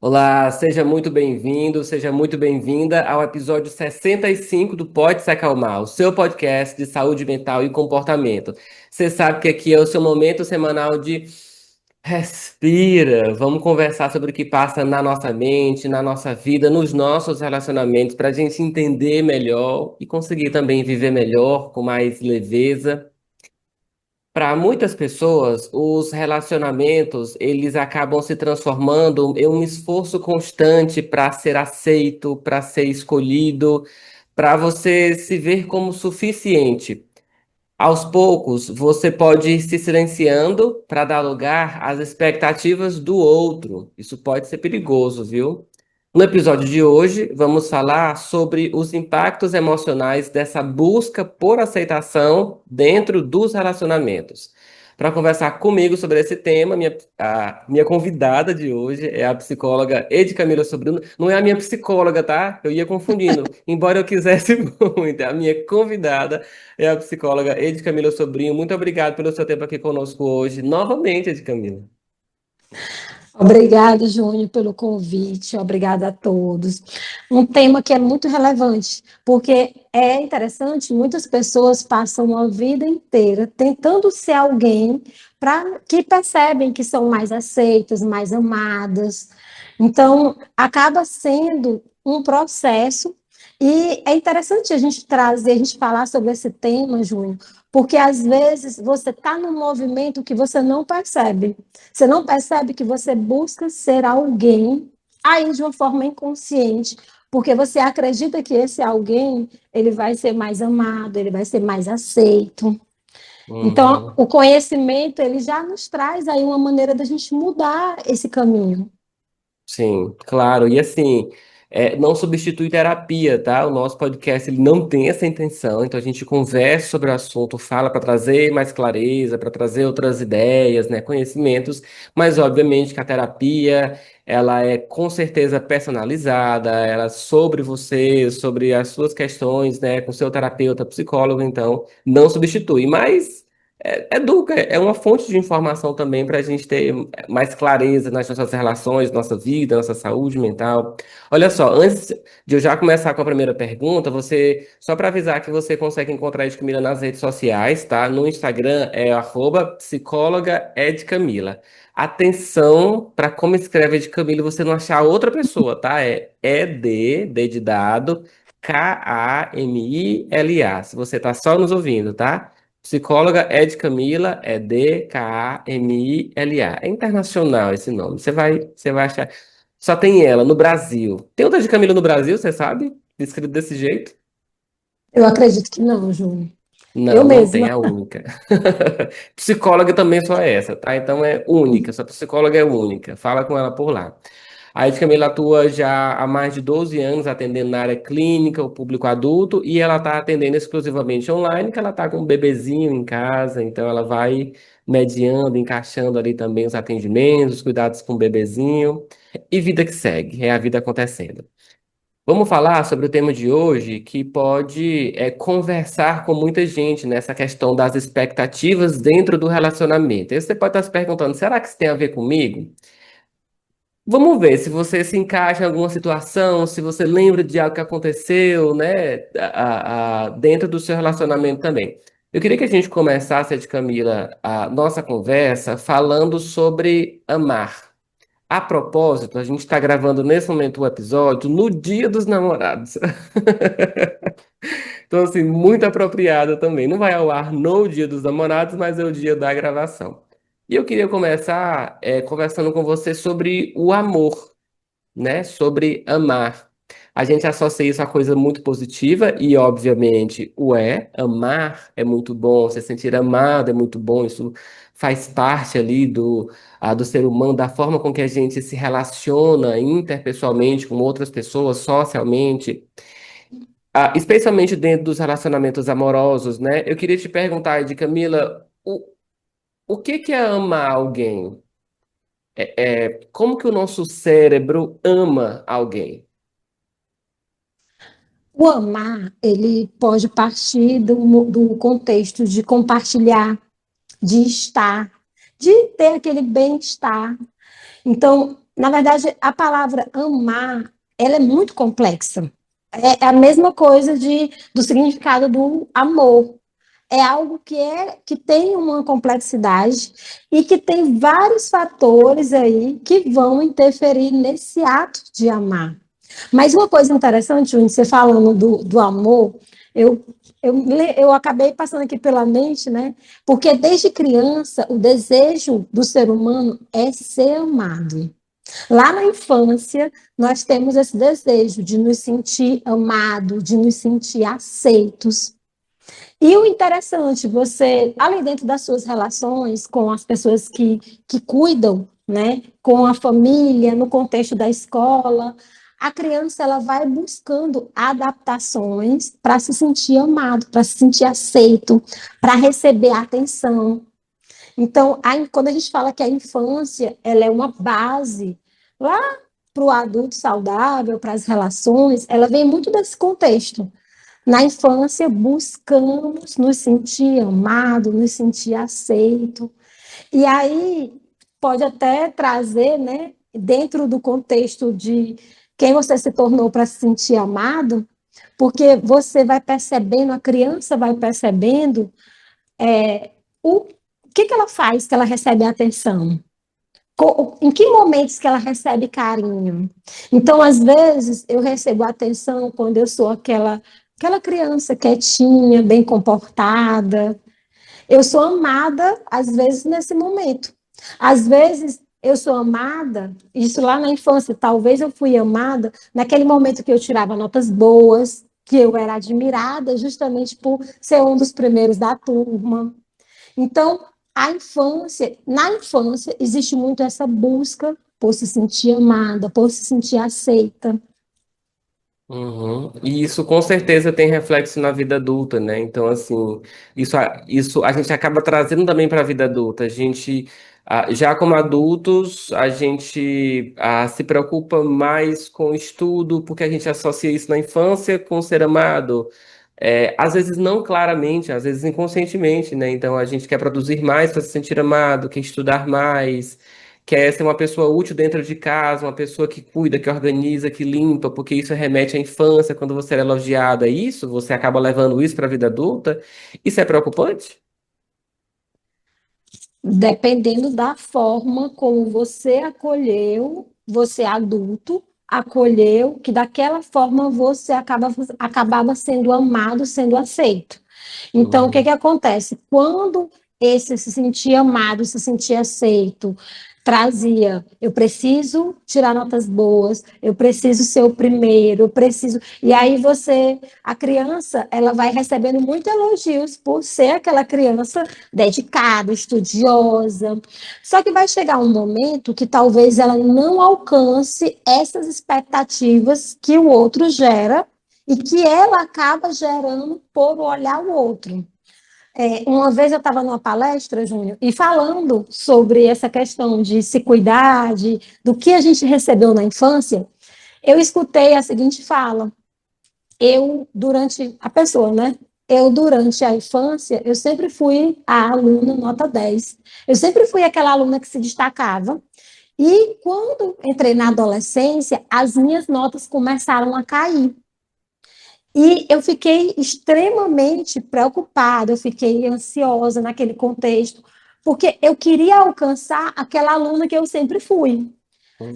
Olá, seja muito bem-vindo, seja muito bem-vinda ao episódio 65 do Pode Se Acalmar, o seu podcast de saúde mental e comportamento. Você sabe que aqui é o seu momento semanal de respira. Vamos conversar sobre o que passa na nossa mente, na nossa vida, nos nossos relacionamentos, para a gente entender melhor e conseguir também viver melhor, com mais leveza. Para muitas pessoas, os relacionamentos, eles acabam se transformando em um esforço constante para ser aceito, para ser escolhido, para você se ver como suficiente. Aos poucos, você pode ir se silenciando para dar lugar às expectativas do outro. Isso pode ser perigoso, viu? No episódio de hoje, vamos falar sobre os impactos emocionais dessa busca por aceitação dentro dos relacionamentos. Para conversar comigo sobre esse tema, a minha convidada de hoje é a psicóloga Ed Camila Sobrino. Não é a minha psicóloga, tá? Eu ia confundindo. Embora eu quisesse muito, é a minha convidada é a psicóloga Ed Camila Sobrinho. Muito obrigado pelo seu tempo aqui conosco hoje. Novamente, Ed Camila. Obrigada, Júnior, pelo convite. Obrigada a todos. Um tema que é muito relevante, porque é interessante, muitas pessoas passam a vida inteira tentando ser alguém para que percebem que são mais aceitas, mais amadas. Então, acaba sendo um processo e é interessante a gente trazer, a gente falar sobre esse tema, Júnior, porque às vezes você está num movimento que você não percebe. Você não percebe que você busca ser alguém aí de uma forma inconsciente, porque você acredita que esse alguém ele vai ser mais amado, ele vai ser mais aceito. Então, Uhum. o conhecimento ele já nos traz aí uma maneira da gente mudar esse caminho. Sim, claro. E assim, não substitui terapia, tá? O nosso podcast ele não tem essa intenção. Então a gente conversa sobre o assunto, fala para trazer mais clareza, para trazer outras ideias, né, conhecimentos. Mas obviamente que a terapia ela é com certeza personalizada, ela é sobre você, sobre as suas questões, né, com seu terapeuta, psicólogo. Então não substitui, mas educa, é uma fonte de informação também para a gente ter mais clareza nas nossas relações, nossa vida, nossa saúde mental. Olha só, antes de eu já começar com a primeira pergunta, só para avisar que você consegue encontrar a Edcamila nas redes sociais, tá? No Instagram é @psicóloga Edcamila. Atenção para como escreve Edcamila e você não achar outra pessoa, tá? É D de dado, Kamila. Se você tá só nos ouvindo, tá? Psicóloga Ed Camila é Dkamila. É internacional esse nome. Você vai achar. Só tem ela no Brasil. Tem outra de Camila no Brasil, você sabe? Escrito desse jeito? Eu acredito que não, Júnior. Eu Não, não tem, é mesma. a única. Psicóloga também só é essa, tá? Então é única, sua psicóloga é única. Fala com ela por lá. A Ed Camila atua já há mais de 12 anos atendendo na área clínica, o público adulto, e ela está atendendo exclusivamente online, que ela está com um bebezinho em casa, então ela vai mediando, encaixando ali também os atendimentos, os cuidados com o bebezinho, e vida que segue, é a vida acontecendo. Vamos falar sobre o tema de hoje, que pode conversar com muita gente nessa questão das expectativas dentro do relacionamento. Aí você pode estar se perguntando, será que isso tem a ver comigo? Vamos ver se você se encaixa em alguma situação, se você lembra de algo que aconteceu, né, dentro do seu relacionamento também. Eu queria que a gente começasse, Ed Camila, a nossa conversa falando sobre amar. A propósito, a gente está gravando nesse momento o episódio no Dia dos Namorados. Então, assim, muito apropriado também. Não vai ao ar no Dia dos Namorados, mas é o dia da gravação. E eu queria começar conversando com você sobre o amor, né? Sobre amar. A gente associa isso a coisa muito positiva e, obviamente, o é. Amar é muito bom, se sentir amado é muito bom, isso faz parte ali do ser humano, da forma com que a gente se relaciona interpessoalmente com outras pessoas, socialmente, especialmente dentro dos relacionamentos amorosos, né? Eu queria te perguntar, de Camila, o que que é amar alguém? Como que o nosso cérebro ama alguém? O amar, ele pode partir do contexto de compartilhar, de estar, de ter aquele bem-estar. Então, Na verdade, a palavra amar, ela é muito complexa. É a mesma coisa do significado do amor. É algo que tem uma complexidade e que tem vários fatores aí que vão interferir nesse ato de amar. Mas uma coisa interessante, Júnior, você falando do amor, eu, eu acabei passando aqui pela mente, né? Porque desde criança, o desejo do ser humano é ser amado. Lá na infância, nós temos esse desejo de nos sentir amados, de nos sentir aceitos. E o interessante, você, além dentro das suas relações com as pessoas que cuidam, né, com a família, no contexto da escola, a criança ela vai buscando adaptações para se sentir amado, para se sentir aceito, para receber atenção. Então, quando a gente fala que a infância ela é uma base lá para o adulto saudável, para as relações, ela vem muito desse contexto. Na infância, buscamos nos sentir amado, nos sentir aceito. E aí pode até trazer, né, dentro do contexto de quem você se tornou para se sentir amado, porque você vai percebendo, a criança vai percebendo o que ela faz que ela recebe atenção. Em que momentos que ela recebe carinho? Então, às vezes, eu recebo atenção quando eu sou aquela criança quietinha, bem comportada. Eu sou amada, às vezes, nesse momento. Às vezes, eu sou amada, isso lá na infância, talvez eu fui amada naquele momento que eu tirava notas boas, que eu era admirada justamente por ser um dos primeiros da turma. Então, na infância, existe muito essa busca por se sentir amada, por se sentir aceita. Uhum. E isso com certeza tem reflexo na vida adulta, né? Então, assim, isso a gente acaba trazendo também para a vida adulta. A gente, já como adultos, a gente se preocupa mais com o estudo, porque a gente associa isso na infância com ser amado. Às vezes não claramente, às vezes inconscientemente, né? Então a gente quer produzir mais para se sentir amado, quer estudar mais, quer ser uma pessoa útil dentro de casa, uma pessoa que cuida, que organiza, que limpa, porque isso remete à infância, quando você era elogiado, é isso, você acaba levando isso para a vida adulta. Isso é preocupante? Dependendo da forma como você acolheu, você adulto, acolheu, que daquela forma você acabava sendo amado, sendo aceito. Então, o que que Uhum. acontece? Quando esse se sentir amado, se sentir aceito, trazia, eu preciso tirar notas boas, eu preciso ser o primeiro, eu preciso. E aí a criança, ela vai recebendo muitos elogios por ser aquela criança dedicada, estudiosa. Só que vai chegar um momento que talvez ela não alcance essas expectativas que o outro gera e que ela acaba gerando por olhar o outro. Uma vez eu estava numa palestra, Júnior, e falando sobre essa questão de se cuidar, do que a gente recebeu na infância, eu escutei a seguinte fala. Durante a pessoa, né? Durante a infância, eu sempre fui a aluna nota 10. Eu sempre fui aquela aluna que se destacava. E quando entrei na adolescência, as minhas notas começaram a cair. E eu fiquei extremamente preocupada, eu fiquei ansiosa naquele contexto, porque eu queria alcançar aquela aluna que eu sempre fui.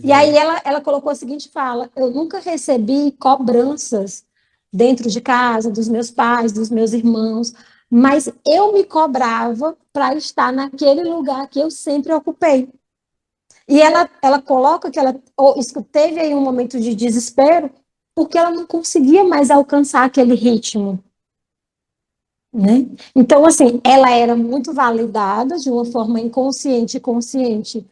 E aí Uhum. ela colocou a seguinte fala: eu nunca recebi cobranças dentro de casa, dos meus pais, dos meus irmãos, mas eu me cobrava para estar naquele lugar que eu sempre ocupei. E ela coloca que ela teve aí um momento de desespero, porque ela não conseguia mais alcançar aquele ritmo, né? Então, assim, ela era muito validada de uma forma inconsciente e consciente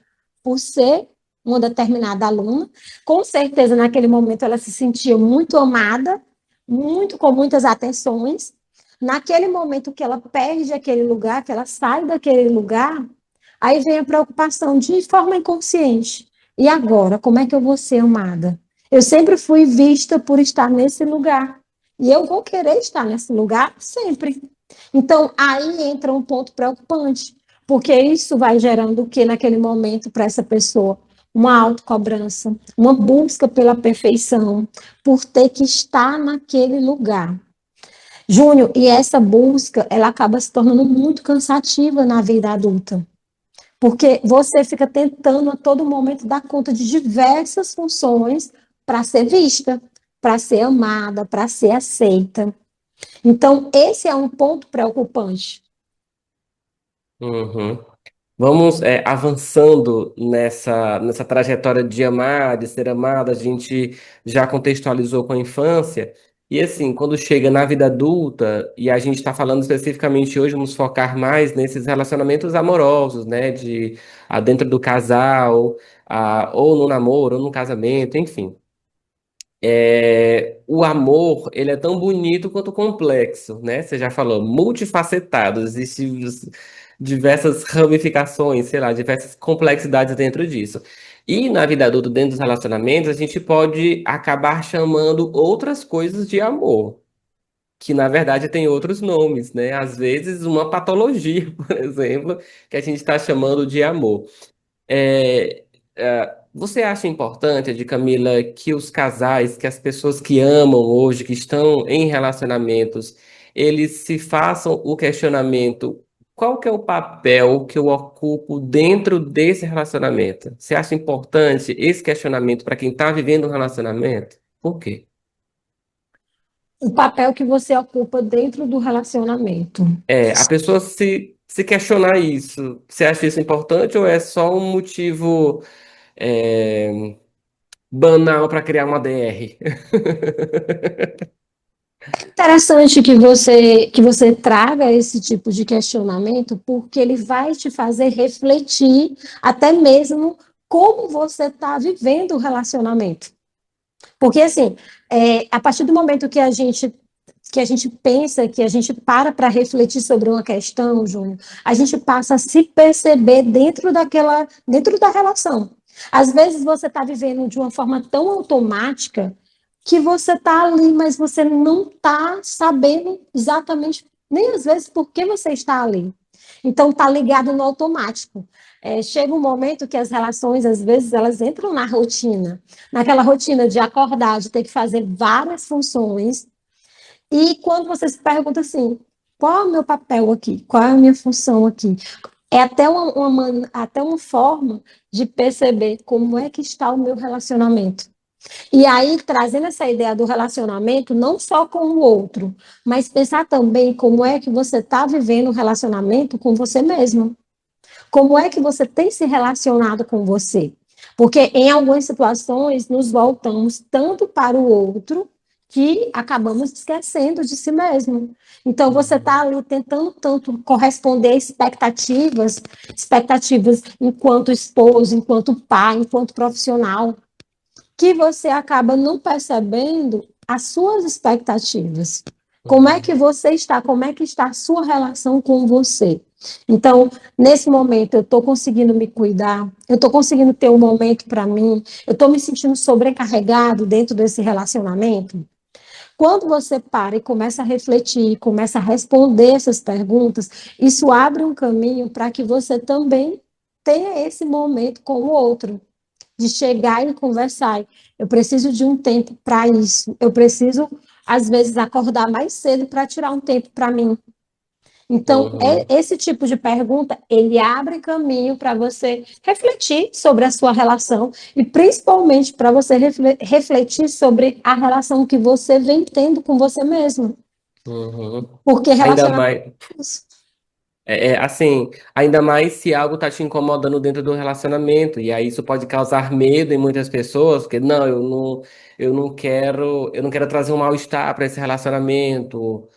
por ser uma determinada aluna. Com certeza, naquele momento, ela se sentia muito amada, muito com muitas atenções. Naquele momento que ela perde aquele lugar, que ela sai daquele lugar, aí vem a preocupação de forma inconsciente. E agora, como é que eu vou ser amada? Eu sempre fui vista por estar nesse lugar. E eu vou querer estar nesse lugar sempre. Então, aí entra um ponto preocupante, porque isso vai gerando o que naquele momento para essa pessoa? uma autocobrança, uma busca pela perfeição, por ter que estar naquele lugar. Júnior, e essa busca, ela acaba se tornando muito cansativa na vida adulta, porque você fica tentando a todo momento dar conta de diversas funções para ser vista, para ser amada, para ser aceita. Então, esse é um ponto preocupante. Uhum. Vamos, avançando nessa trajetória de amar, de ser amado, a gente já contextualizou com a infância, e assim, quando chega na vida adulta, e a gente está falando especificamente hoje, vamos focar mais nesses relacionamentos amorosos, né, dentro do casal, ou no namoro, ou no casamento, enfim. O amor, ele é tão bonito quanto complexo, né? Você já falou, multifacetado, existem diversas ramificações, sei lá, diversas complexidades dentro disso. E na vida adulta, dentro dos relacionamentos, a gente pode acabar chamando outras coisas de amor, que na verdade tem outros nomes, né? Às vezes uma patologia, por exemplo, que a gente está chamando de amor. É, Você acha importante, Ed Camila, que os casais, que as pessoas que amam hoje, que estão em relacionamentos, eles se façam o questionamento: qual que é o papel que eu ocupo dentro desse relacionamento? Você acha importante esse questionamento para quem está vivendo um relacionamento? Por quê? O papel que você ocupa dentro do relacionamento. A pessoa se questionar isso, você acha isso importante ou é só um motivo é, banal para criar uma DR? Interessante que você traga esse tipo de questionamento, porque ele vai te fazer refletir até mesmo como você está vivendo o relacionamento. Porque, assim, a partir do momento que a gente pensa, que a gente para refletir sobre uma questão, Júnior, a gente passa a se perceber dentro da relação. Às vezes você está vivendo de uma forma tão automática que você está ali, mas você não está sabendo exatamente, nem às vezes, por que você está ali. Então, está ligado no automático. Chega um momento que as relações, às vezes, elas entram na rotina, naquela rotina de acordar, de ter que fazer várias funções, e quando você se pergunta assim, qual é o meu papel aqui? Qual é a minha função aqui? É até uma forma de perceber como é que está o meu relacionamento. E aí, trazendo essa ideia do relacionamento, não só com o outro, mas pensar também como é que você está vivendo o relacionamento com você mesmo. Como é que você tem se relacionado com você? Porque em algumas situações nos voltamos tanto para o outro que acabamos esquecendo de si mesmo. Então você está ali tentando tanto corresponder a expectativas enquanto esposo, enquanto pai, enquanto profissional, que você acaba não percebendo as suas expectativas. Como é que Uhum, você está? Como é que está a sua relação com você? Então, nesse momento, eu estou conseguindo me cuidar, eu estou conseguindo ter um momento para mim, eu estou me sentindo sobrecarregado dentro desse relacionamento. Quando você para e começa a refletir, começa a responder essas perguntas, isso abre um caminho para que você também tenha esse momento com o outro de chegar e conversar. Eu preciso de um tempo para isso. Eu preciso, às vezes, acordar mais cedo para tirar um tempo para mim. Então, uhum, esse tipo de pergunta, ele abre caminho para você refletir sobre a sua relação e principalmente para você refletir sobre a relação que você vem tendo com você mesmo. uhum. Porque Ainda relacionamento mais. Assim, ainda mais se algo tá te incomodando dentro do relacionamento, e aí isso pode causar medo em muitas pessoas, porque não, eu não quero trazer um mal-estar para esse relacionamento.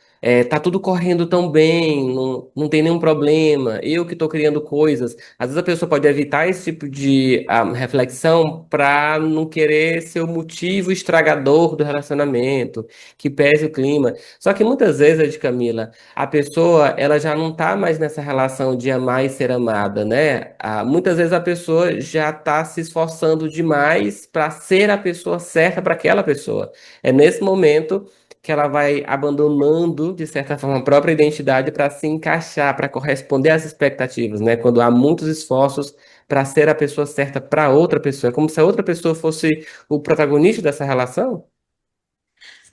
Tá tudo correndo tão bem, não tem nenhum problema, eu que tô criando coisas. Às vezes a pessoa pode evitar esse tipo de reflexão para não querer ser o motivo estragador do relacionamento, que pese o clima. Só que muitas vezes, Camila, a pessoa ela já não está mais nessa relação de amar e ser amada, né? Muitas vezes a pessoa já está se esforçando demais para ser a pessoa certa para aquela pessoa. É nesse momento que ela vai abandonando, de certa forma, a própria identidade para se encaixar, para corresponder às expectativas, né? Quando há muitos esforços para ser a pessoa certa para outra pessoa. É como se a outra pessoa fosse o protagonista dessa relação?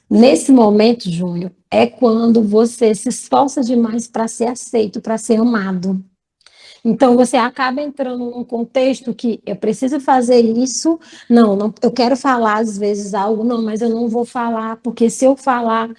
Nesse momento, Júnior, é quando você se esforça demais para ser aceito, para ser amado. Então você acaba entrando num contexto que eu preciso fazer isso, não, eu quero falar às vezes algo, não, mas eu não vou falar, porque se eu falar,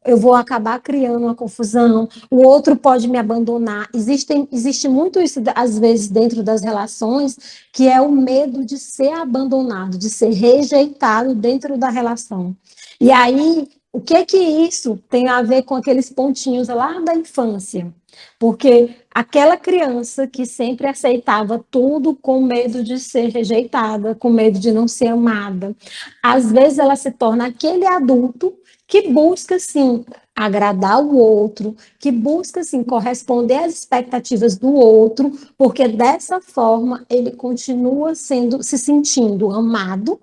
eu vou acabar criando uma confusão, o outro pode me abandonar. Existe muito isso, às vezes, dentro das relações, que é o medo de ser abandonado, de ser rejeitado dentro da relação. E aí, o que que isso tem a ver com aqueles pontinhos lá da infância? Porque aquela criança que sempre aceitava tudo com medo de ser rejeitada, com medo de não ser amada, às vezes ela se torna aquele adulto que busca, sim, agradar o outro, que busca, sim, corresponder às expectativas do outro, porque dessa forma ele continua se sentindo amado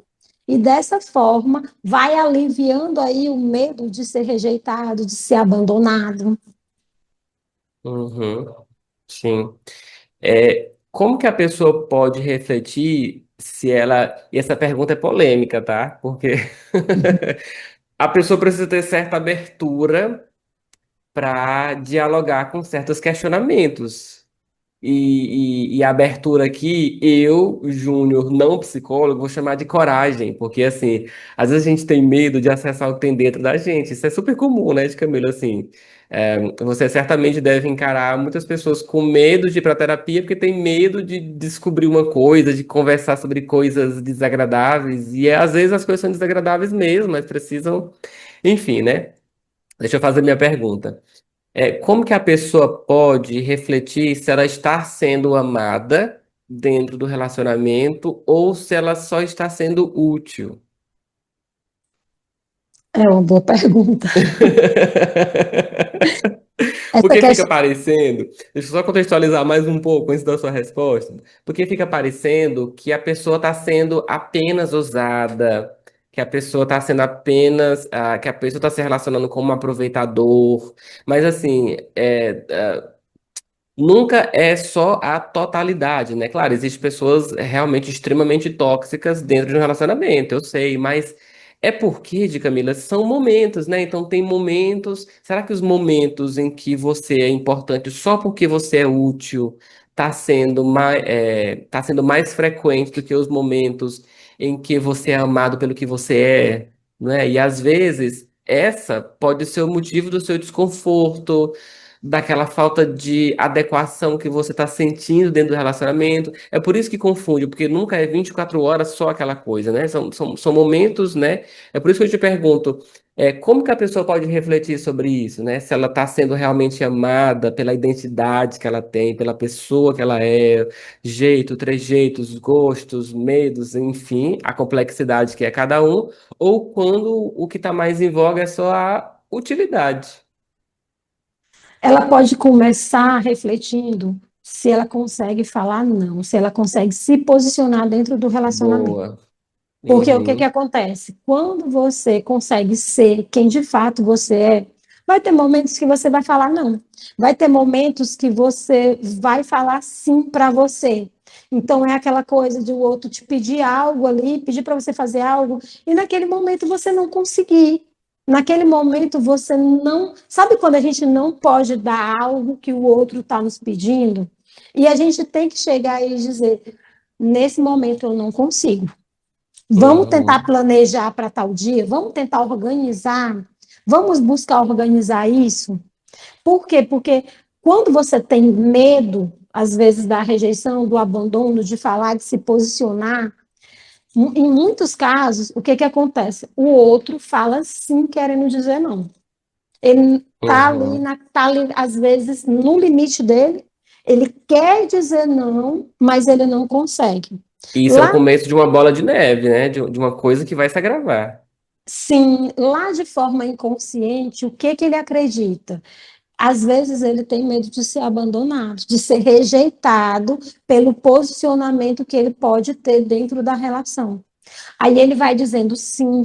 e dessa forma vai aliviando aí o medo de ser rejeitado, de ser abandonado. Uhum, sim. Como que a pessoa pode refletir se ela. E essa pergunta é polêmica, tá? Porque a pessoa precisa ter certa abertura para dialogar com certos questionamentos. E a abertura aqui, eu, Júnior, não psicólogo, vou chamar de coragem, porque assim, às vezes a gente tem medo de acessar o que tem dentro da gente. Isso é super comum, né, de Camilo? Assim, você certamente deve encarar muitas pessoas com medo de ir para terapia porque tem medo de descobrir uma coisa, de conversar sobre coisas desagradáveis. E às vezes as coisas são desagradáveis mesmo, mas precisam, enfim, né? Deixa eu fazer minha pergunta. Como que a pessoa pode refletir se ela está sendo amada dentro do relacionamento ou se ela só está sendo útil? É uma boa pergunta. Essa Porque fica questão. parecendo, deixa eu só contextualizar mais um pouco antes da sua resposta, porque fica parecendo que a pessoa está sendo apenas usada, que a pessoa está sendo apenas, que a pessoa está se relacionando como um aproveitador, mas assim, nunca é só a totalidade, né? Claro, existem pessoas realmente extremamente tóxicas dentro de um relacionamento, eu sei, mas é porque, de Camila, são momentos, né? Então tem momentos. Será que os momentos em que você é importante só porque você é útil tá sendo mais frequente do que os momentos em que você é amado pelo que você é, né? E às vezes essa pode ser o motivo do seu desconforto, daquela falta de adequação que você está sentindo dentro do relacionamento. É por isso que confunde, porque nunca é 24 horas só aquela coisa, né? São momentos, né? É por isso que eu te pergunto, como que a pessoa pode refletir sobre isso, né? Se ela está sendo realmente amada pela identidade que ela tem, pela pessoa que ela é, jeito, trejeitos, gostos, medos, enfim, a complexidade que é cada um, ou quando o que está mais em voga é só a utilidade. Ela pode começar refletindo se ela consegue falar não, se ela consegue se posicionar dentro do relacionamento. Boa. Porque o que que Uhum, acontece? Quando você consegue ser quem de fato você é, vai ter momentos que você vai falar não. Vai ter momentos que você vai falar sim para você. Então é aquela coisa de o outro te pedir algo ali, pedir para você fazer algo, e naquele momento você não conseguir. Naquele momento você não. Sabe quando a gente não pode dar algo que o outro está nos pedindo? E a gente tem que chegar e dizer: nesse momento eu não consigo. Vamos tentar uhum, planejar para tal dia? Vamos tentar organizar? Vamos buscar organizar isso? Por quê? Porque quando você tem medo, às vezes, da rejeição, do abandono, de falar, de se posicionar, em muitos casos, o que que acontece? O outro fala sim, querendo dizer não. Ele uhum. tá ali, às vezes, no limite dele, ele quer dizer não, mas ele não consegue. E isso é o Lá começo de uma bola de neve, né? De uma coisa que vai se agravar. Sim, lá de forma inconsciente, o que que ele acredita? Às vezes ele tem medo de ser abandonado, de ser rejeitado pelo posicionamento que ele pode ter dentro da relação. Aí ele vai dizendo sim,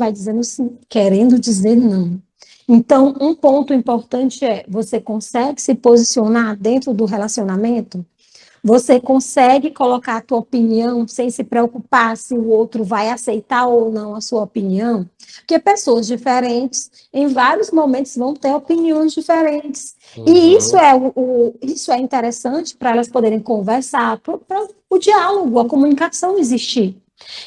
querendo dizer não. Então, um ponto importante é: você consegue se posicionar dentro do relacionamento? Você consegue colocar a tua opinião sem se preocupar se o outro vai aceitar ou não a sua opinião? Porque pessoas diferentes, em vários momentos, vão ter opiniões diferentes. E isso Uhum, é, isso é interessante para elas poderem conversar, para o diálogo, a comunicação existir.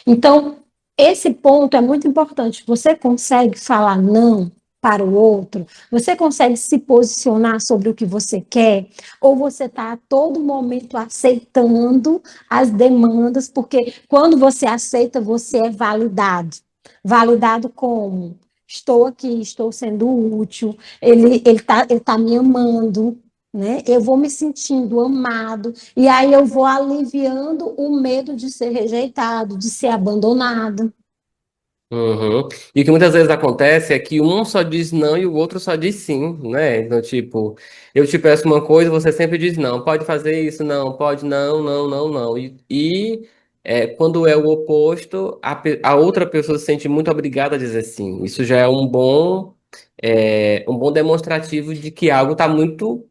Então, esse ponto é muito importante. Você consegue falar não para o outro? Você consegue se posicionar sobre o que você quer? Ou você está a todo momento aceitando as demandas? Porque quando você aceita, você é validado. Validado como? Estou aqui, estou sendo útil, ele tá me amando, né? Eu vou me sentindo amado, e aí eu vou aliviando o medo de ser rejeitado, de ser abandonado. uhum. E o que muitas vezes acontece é que um só diz não e o outro só diz sim, né? Então, tipo, eu te peço uma coisa, você sempre diz não, pode fazer isso, não, pode, não, não, não, não. Quando é o oposto, a outra pessoa se sente muito obrigada a dizer sim. Isso já é um bom demonstrativo de que algo está muito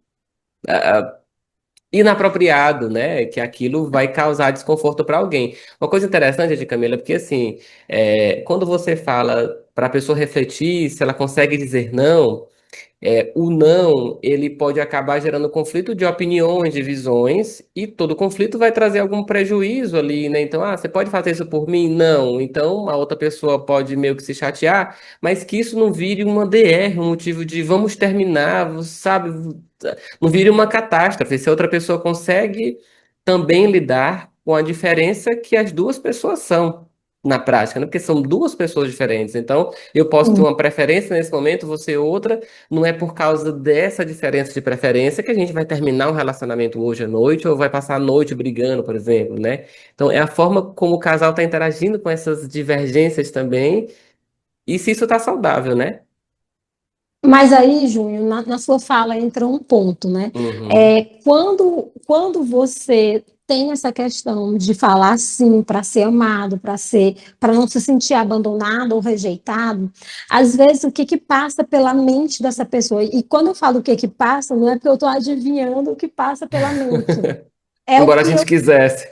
inapropriado, né? Que aquilo vai causar desconforto para alguém. Uma coisa interessante de Camila, porque assim, quando você fala para a pessoa refletir se ela consegue dizer não. O não, ele pode acabar gerando conflito de opiniões, de visões, e todo conflito vai trazer algum prejuízo ali, né? Então, você pode fazer isso por mim? Não. Então, a outra pessoa pode meio que se chatear, mas que isso não vire uma DR, um motivo de vamos terminar, sabe? Não vire uma catástrofe. Se a outra pessoa consegue também lidar com a diferença que as duas pessoas são na prática, né? Porque são duas pessoas diferentes. Então, eu posso ter uma preferência nesse momento, você outra. Não é por causa dessa diferença de preferência que a gente vai terminar um relacionamento hoje à noite ou vai passar a noite brigando, por exemplo, né? Então, é a forma como o casal está interagindo com essas divergências também e se isso está saudável, né? Mas aí, Júnior, na sua fala entra um ponto, né? Uhum, Quando você tem essa questão de falar sim para ser amado, para não se sentir abandonado ou rejeitado, às vezes o que que passa pela mente dessa pessoa? E quando eu falo o que que passa, não é porque eu estou adivinhando o que passa pela mente. É o embora a que gente eu quisesse.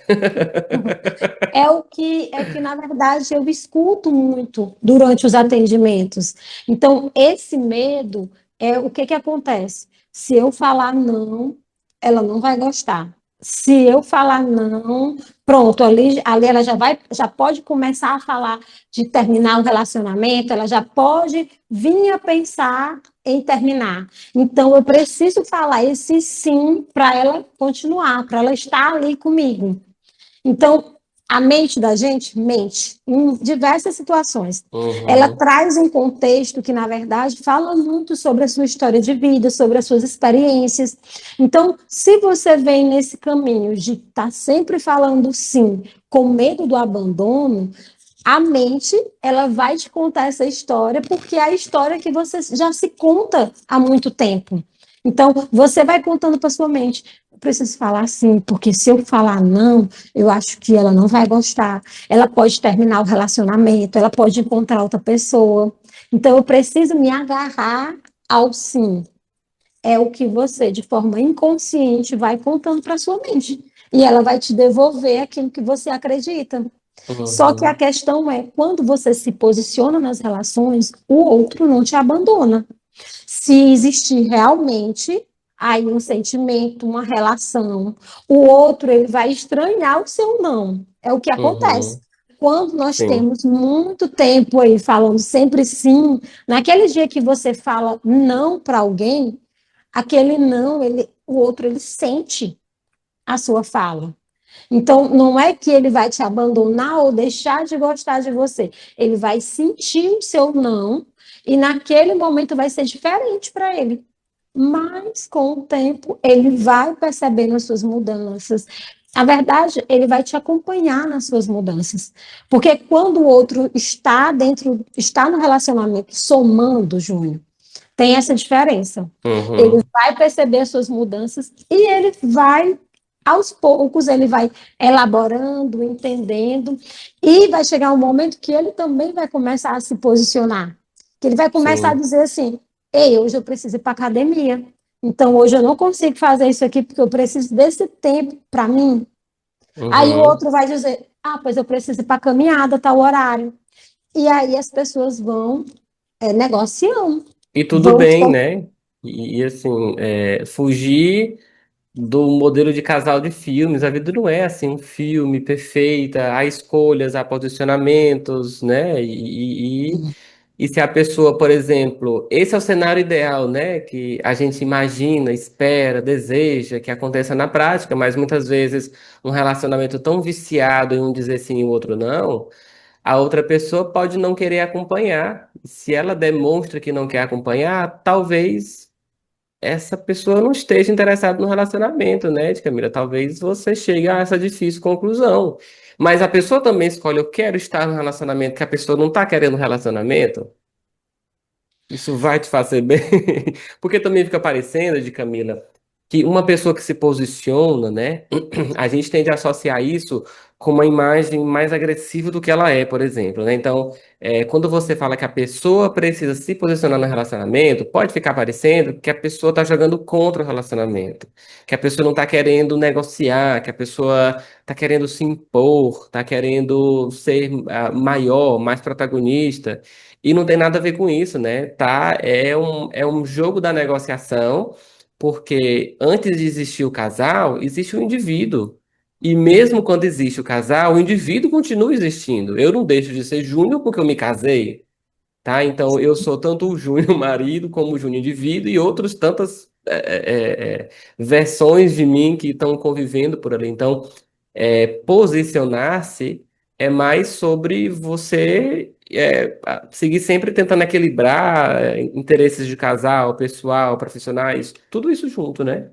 é que, na verdade, eu escuto muito durante os atendimentos. Então, esse medo é o que que acontece? Se eu falar não, ela não vai gostar. Se eu falar não, pronto, ali ela já pode começar a falar de terminar o relacionamento, ela já pode vir a pensar em terminar. Então, eu preciso falar esse sim para ela continuar, para ela estar ali comigo. Então, a mente da gente mente em diversas situações. Ela Uhum, traz um contexto que, na verdade, fala muito sobre a sua história de vida, sobre as suas experiências. Então, se você vem nesse caminho de estar sempre falando sim, com medo do abandono, a mente ela vai te contar essa história porque é a história que você já se conta há muito tempo. Então, você vai contando para sua mente. Eu preciso falar assim, porque se eu falar não, eu acho que ela não vai gostar. Ela pode terminar o relacionamento, ela pode encontrar outra pessoa. Então, eu preciso me agarrar ao sim. É o que você, de forma inconsciente, vai contando para sua mente. E ela vai te devolver aquilo que você acredita. Só que a uhum, questão é, quando você se posiciona nas relações, o outro não te abandona. Se existir realmente aí um sentimento, uma relação, o outro ele vai estranhar o seu não. É o que acontece. uhum, Quando nós sim, temos muito tempo aí falando sempre sim, naquele dia que você fala não para alguém, aquele não, o outro ele sente a sua fala. Então, não é que ele vai te abandonar ou deixar de gostar de você. Ele vai sentir o seu não e naquele momento vai ser diferente para ele. Mas, com o tempo, ele vai percebendo as suas mudanças. A verdade, ele vai te acompanhar nas suas mudanças. Porque quando o outro está no relacionamento somando, Júnior, tem essa diferença. Ele uhum, vai perceber as suas mudanças e ele vai, aos poucos, ele vai elaborando, entendendo, e vai chegar um momento que ele também vai começar a se posicionar. Que ele vai começar a sim, dizer assim: ei, hoje eu preciso ir para a academia. Então, hoje eu não consigo fazer isso aqui porque eu preciso desse tempo para mim. Aí o Uhum. outro vai dizer, ah, pois eu preciso ir para caminhada, tal horário. E aí as pessoas vão negociando, E tudo vão bem, né? Assim, fugir do modelo de casal de filmes. A vida não é assim um filme perfeita, há escolhas, há posicionamentos, né? E se a pessoa, por exemplo, esse é o cenário ideal, né? Que a gente imagina, espera, deseja que aconteça na prática, mas muitas vezes um relacionamento tão viciado em um dizer sim e o outro não, a outra pessoa pode não querer acompanhar. Se ela demonstra que não quer acompanhar, talvez essa pessoa não esteja interessada no relacionamento, né, de Camila? Talvez você chegue a essa difícil conclusão. Mas a pessoa também escolhe, eu quero estar no relacionamento, que a pessoa não está querendo um relacionamento. Isso vai te fazer bem? Porque também fica parecendo, de Camila, que uma pessoa que se posiciona, né? A gente tende a associar isso com uma imagem mais agressiva do que ela é, por exemplo, né? Então, quando você fala que a pessoa precisa se posicionar no relacionamento, pode ficar parecendo que a pessoa está jogando contra o relacionamento, que a pessoa não está querendo negociar, que a pessoa está querendo se impor, está querendo ser maior, mais protagonista. E não tem nada a ver com isso, né? Tá? É um jogo da negociação, porque antes de existir o casal, existe o indivíduo. E mesmo quando existe o casal, o indivíduo continua existindo. Eu não deixo de ser Júnior porque eu me casei, tá? Então eu sou tanto o Júnior marido como o Júnior indivíduo e outros tantas versões de mim que estão convivendo por ali. Então, posicionar-se é mais sobre você seguir sempre tentando equilibrar interesses de casal, pessoal, profissionais, tudo isso junto, né?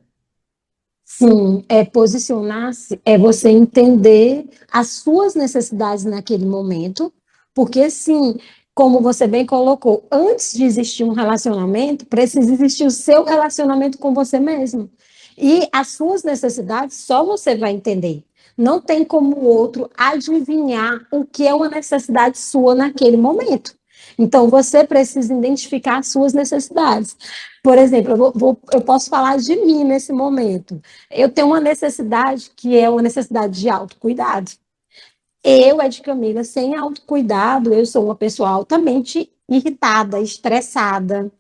Sim, posicionar-se é você entender as suas necessidades naquele momento, porque sim, como você bem colocou, antes de existir um relacionamento, precisa existir o seu relacionamento com você mesmo. E as suas necessidades só você vai entender. Não tem como o outro adivinhar o que é uma necessidade sua naquele momento. Então, você precisa identificar as suas necessidades. Por exemplo, eu posso falar de mim nesse momento. Eu tenho uma necessidade que é uma necessidade de autocuidado. Eu, Ed Camila, sem autocuidado, eu sou uma pessoa altamente irritada, estressada.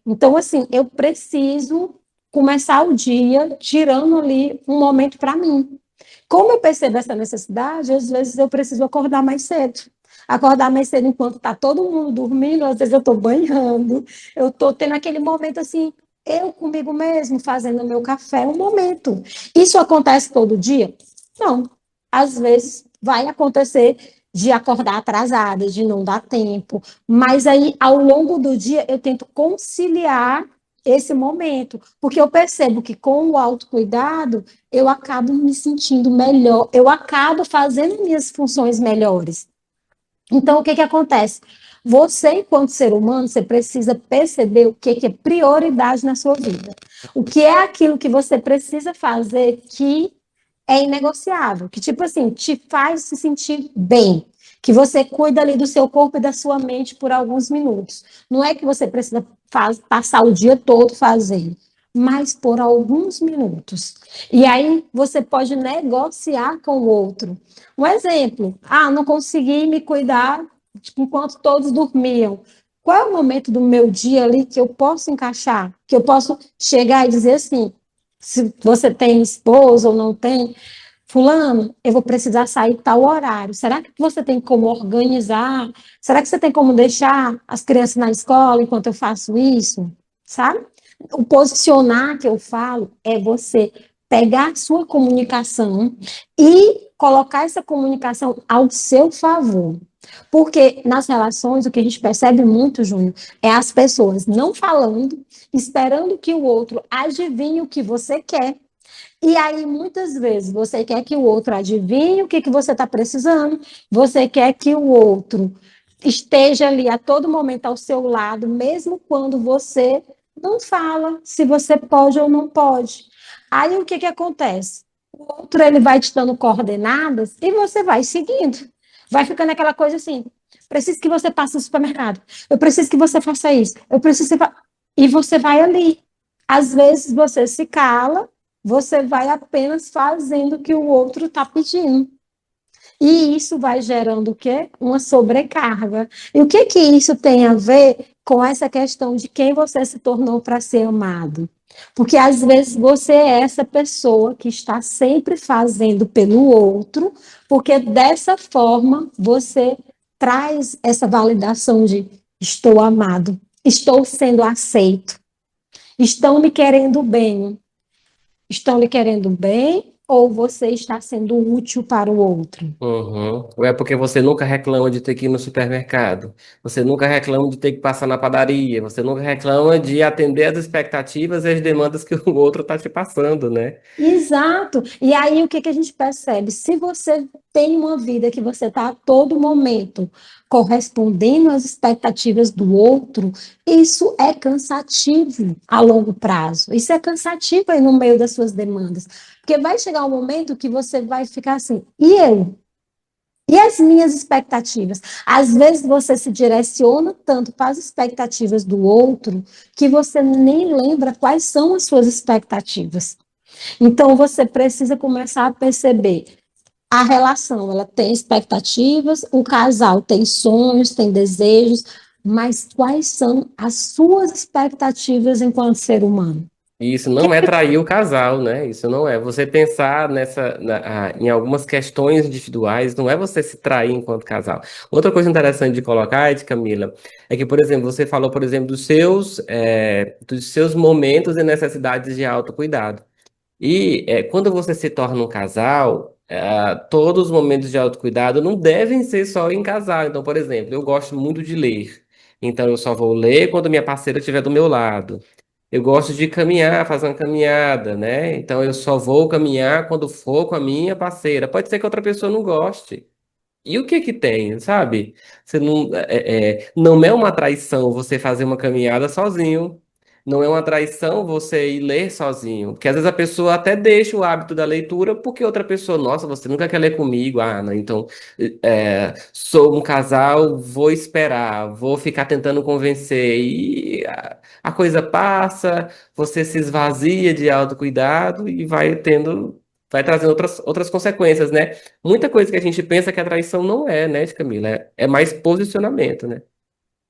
Então, assim, eu preciso começar o dia tirando ali um momento para mim. Como eu percebo essa necessidade, às vezes eu preciso acordar mais cedo. Acordar mais cedo enquanto está todo mundo dormindo, às vezes eu estou banhando, eu estou tendo aquele momento assim, eu comigo mesmo, fazendo o meu café, um momento. Isso acontece todo dia? Não. Às vezes vai acontecer de acordar atrasada, de não dar tempo, mas aí ao longo do dia eu tento conciliar esse momento, porque eu percebo que com o autocuidado eu acabo me sentindo melhor, eu acabo fazendo minhas funções melhores. Então, o que que acontece? Você, enquanto ser humano, você precisa perceber o que que é prioridade na sua vida. O que é aquilo que você precisa fazer que é inegociável, que, tipo assim, te faz se sentir bem, que você cuida ali do seu corpo e da sua mente por alguns minutos. Não é que você precisa passar o dia todo fazendo, mas por alguns minutos. E aí você pode negociar com o outro. Um exemplo, não consegui me cuidar enquanto todos dormiam. Qual é o momento do meu dia ali que eu posso encaixar? Que eu posso chegar e dizer assim, se você tem esposa ou não tem, fulano, eu vou precisar sair tal horário. Será que você tem como organizar? Será que você tem como deixar as crianças na escola enquanto eu faço isso? Sabe? O posicionar que eu falo é você pegar a sua comunicação e colocar essa comunicação ao seu favor. Porque nas relações, o que a gente percebe muito, Júnior, é as pessoas não falando, esperando que o outro adivinhe o que você quer. E aí, muitas vezes, você quer que o outro adivinhe o que você está precisando, você quer que o outro esteja ali a todo momento ao seu lado, mesmo quando você não fala se você pode ou não pode. Aí, o que que acontece? O outro, ele vai te dando coordenadas e você vai seguindo. Vai ficando aquela coisa assim, preciso que você passe no supermercado, eu preciso que você faça isso, eu preciso que você... E você vai ali. Às vezes você se cala, você vai apenas fazendo o que o outro está pedindo. E isso vai gerando o quê? Uma sobrecarga. E o que que isso tem a ver com essa questão de quem você se tornou para ser amado? Porque às vezes você é essa pessoa que está sempre fazendo pelo outro, porque dessa forma você traz essa validação de estou amado, estou sendo aceito, estão me querendo bem. Estão lhe querendo bem ou você está sendo útil para o outro? Uhum. Ou é porque você nunca reclama de ter que ir no supermercado, você nunca reclama de ter que passar na padaria, você nunca reclama de atender as expectativas e as demandas que o outro está te passando, né? Exato. E aí o que que a gente percebe? Se você tem uma vida que você está a todo momento correspondendo às expectativas do outro, isso é cansativo a longo prazo. Isso é cansativo aí no meio das suas demandas. Porque vai chegar um momento que você vai ficar assim, e eu? E as minhas expectativas? Às vezes você se direciona tanto para as expectativas do outro que você nem lembra quais são as suas expectativas. Então você precisa começar a perceber a relação, ela tem expectativas, o casal tem sonhos, tem desejos, mas quais são as suas expectativas enquanto ser humano? E isso não é trair o casal, né? Isso não é. Você pensar em algumas questões individuais, não é você se trair enquanto casal. Outra coisa interessante de colocar, Ed, Camila, é que, por exemplo, você falou, por exemplo, dos seus momentos e necessidades de autocuidado. E quando você se torna um casal, todos os momentos de autocuidado não devem ser só em casal. Então, por exemplo, eu gosto muito de ler. Então, eu só vou ler quando minha parceira estiver do meu lado. Eu gosto de caminhar, fazer uma caminhada, né? Então, eu só vou caminhar quando for com a minha parceira. Pode ser que outra pessoa não goste. E o que que tem, sabe? Você não é uma traição você fazer uma caminhada sozinho. Não é uma traição você ir ler sozinho. Porque às vezes a pessoa até deixa o hábito da leitura porque outra pessoa, nossa, você nunca quer ler comigo. Ah, não, então sou um casal, vou esperar, vou ficar tentando convencer. E a coisa passa, você se esvazia de autocuidado e vai trazendo outras consequências, né? Muita coisa que a gente pensa que a traição não é, né, Camila? É mais posicionamento, né?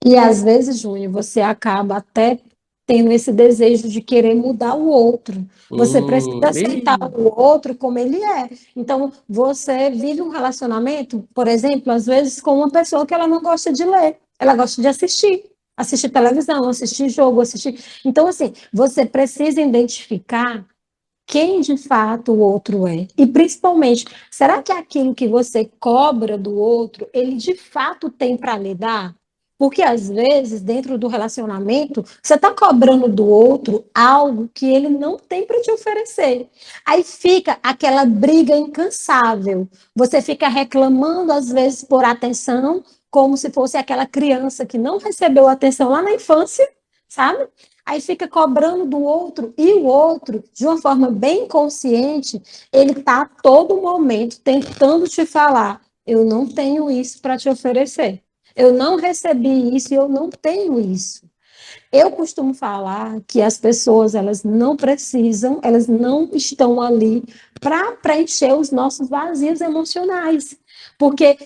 E às vezes, Júnior, você acaba até tendo esse desejo de querer mudar o outro. Você precisa aceitar Ih, o outro como ele é. Então, você vive um relacionamento, por exemplo, às vezes com uma pessoa que ela não gosta de ler, ela gosta de assistir. Assistir televisão, assistir jogo, assistir. Então, assim, você precisa identificar quem de fato o outro é. E principalmente, será que aquilo que você cobra do outro, ele de fato tem para lhe dar? Porque às vezes, dentro do relacionamento, você está cobrando do outro algo que ele não tem para te oferecer. Aí fica aquela briga incansável. Você fica reclamando, às vezes, por atenção, como se fosse aquela criança que não recebeu atenção lá na infância, sabe? Aí fica cobrando do outro, e o outro, de uma forma bem consciente, ele está a todo momento tentando te falar: eu não tenho isso para te oferecer, eu não recebi isso e eu não tenho isso. Eu costumo falar que as pessoas, elas não precisam, elas não estão ali para preencher os nossos vazios emocionais, porque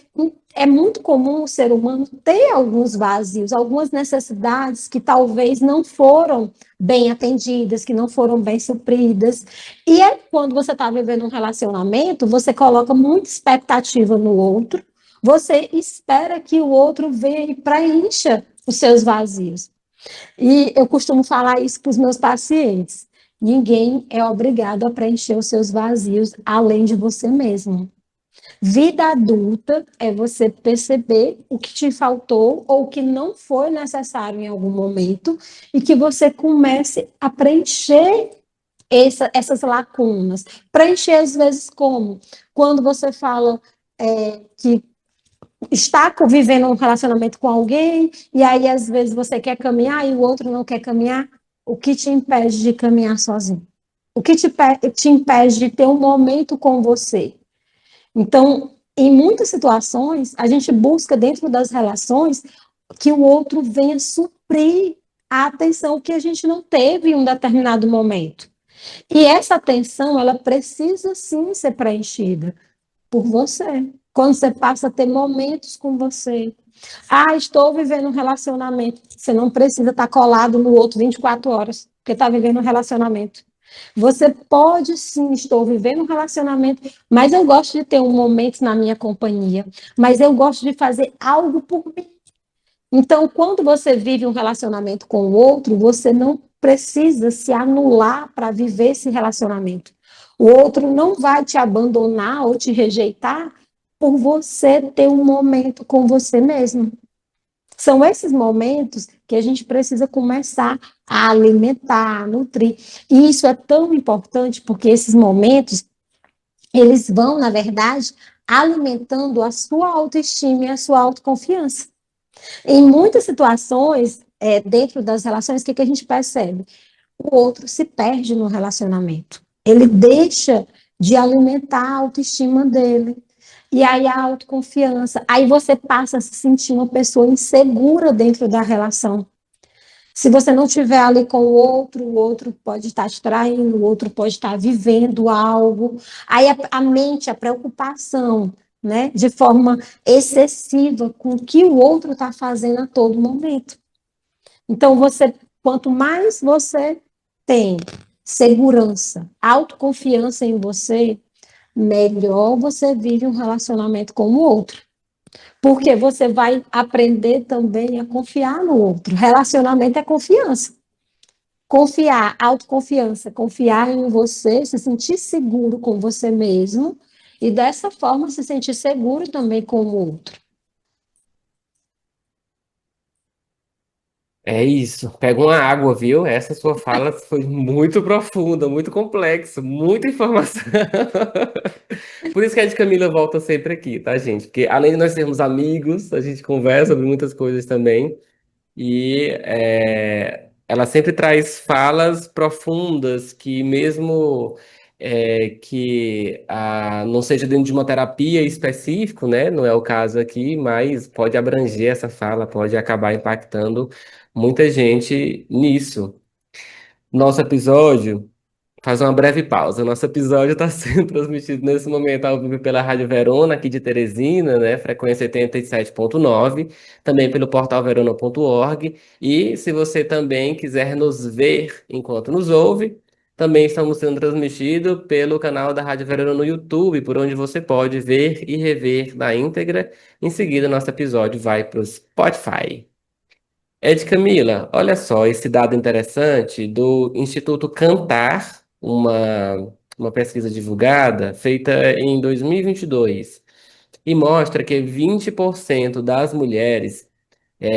é muito comum o ser humano ter alguns vazios, algumas necessidades que talvez não foram bem atendidas, que não foram bem supridas. E é quando você está vivendo um relacionamento, você coloca muita expectativa no outro, você espera que o outro venha e preencha os seus vazios. E eu costumo falar isso para os meus pacientes. Ninguém é obrigado a preencher os seus vazios além de você mesmo. Vida adulta é você perceber o que te faltou ou o que não foi necessário em algum momento e que você comece a preencher essas lacunas. Preencher, às vezes, como? Quando você fala que está vivendo um relacionamento com alguém, e aí às vezes você quer caminhar e o outro não quer caminhar, o que te impede de caminhar sozinho? O que te impede de ter um momento com você? Então, em muitas situações, a gente busca dentro das relações que o outro venha suprir a atenção que a gente não teve em um determinado momento. E essa atenção, ela precisa sim ser preenchida por você. Quando você passa a ter momentos com você. Ah, estou vivendo um relacionamento. Você não precisa estar colado no outro 24 horas, porque está vivendo um relacionamento. Você pode sim, estou vivendo um relacionamento, mas eu gosto de ter um momento na minha companhia, mas eu gosto de fazer algo por mim. Então, quando você vive um relacionamento com o outro, você não precisa se anular para viver esse relacionamento. O outro não vai te abandonar ou te rejeitar por você ter um momento com você mesmo. São esses momentos que a gente precisa começar a alimentar, a nutrir. E isso é tão importante porque esses momentos, eles vão, na verdade, alimentando a sua autoestima e a sua autoconfiança. Em muitas situações, dentro das relações, o que a gente percebe? O outro se perde no relacionamento. Ele deixa de alimentar a autoestima dele. E aí a autoconfiança. Aí você passa a se sentir uma pessoa insegura dentro da relação. Se você não estiver ali com o outro pode estar te traindo, o outro pode estar vivendo algo. Aí a mente, a preocupação, né, de forma excessiva com o que o outro está fazendo a todo momento. Então, quanto mais você tem segurança, autoconfiança em você, melhor você vive um relacionamento com o outro. Porque você vai aprender também a confiar no outro. Relacionamento é confiança. Confiar, autoconfiança, confiar em você, se sentir seguro com você mesmo e dessa forma se sentir seguro também com o outro. É isso. Pega uma água, viu? Essa sua fala foi muito profunda, muito complexa, muita informação. Por isso que a de Camila volta sempre aqui, tá, gente? Porque além de nós sermos amigos, a gente conversa sobre muitas coisas também. E ela sempre traz falas profundas que mesmo que não seja dentro de uma terapia específica, né? Não é o caso aqui, mas pode abranger essa fala, pode acabar impactando muita gente nisso. Nosso episódio. Faz uma breve pausa. Nosso episódio está sendo transmitido nesse momento ao vivo pela Rádio Verona, aqui de Teresina, né? Frequência 87.9, também pelo portal verona.org. E se você também quiser nos ver enquanto nos ouve, também estamos sendo transmitidos pelo canal da Rádio Verona no YouTube, por onde você pode ver e rever na íntegra. Em seguida, nosso episódio vai para o Spotify. Ed Camila, olha só esse dado interessante do Instituto Cantar, uma pesquisa divulgada, feita em 2022, e mostra que 20% das mulheres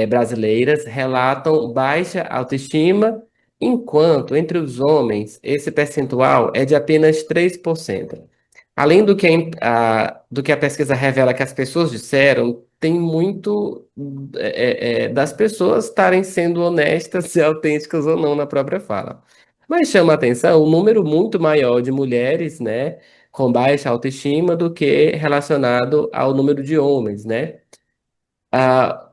brasileiras relatam baixa autoestima, enquanto entre os homens esse percentual é de apenas 3%. Além do que a pesquisa revela que as pessoas disseram, tem muito das pessoas estarem sendo honestas e autênticas ou não na própria fala. Mas chama a atenção um número muito maior de mulheres, né, com baixa autoestima do que relacionado ao número de homens, né? Ah,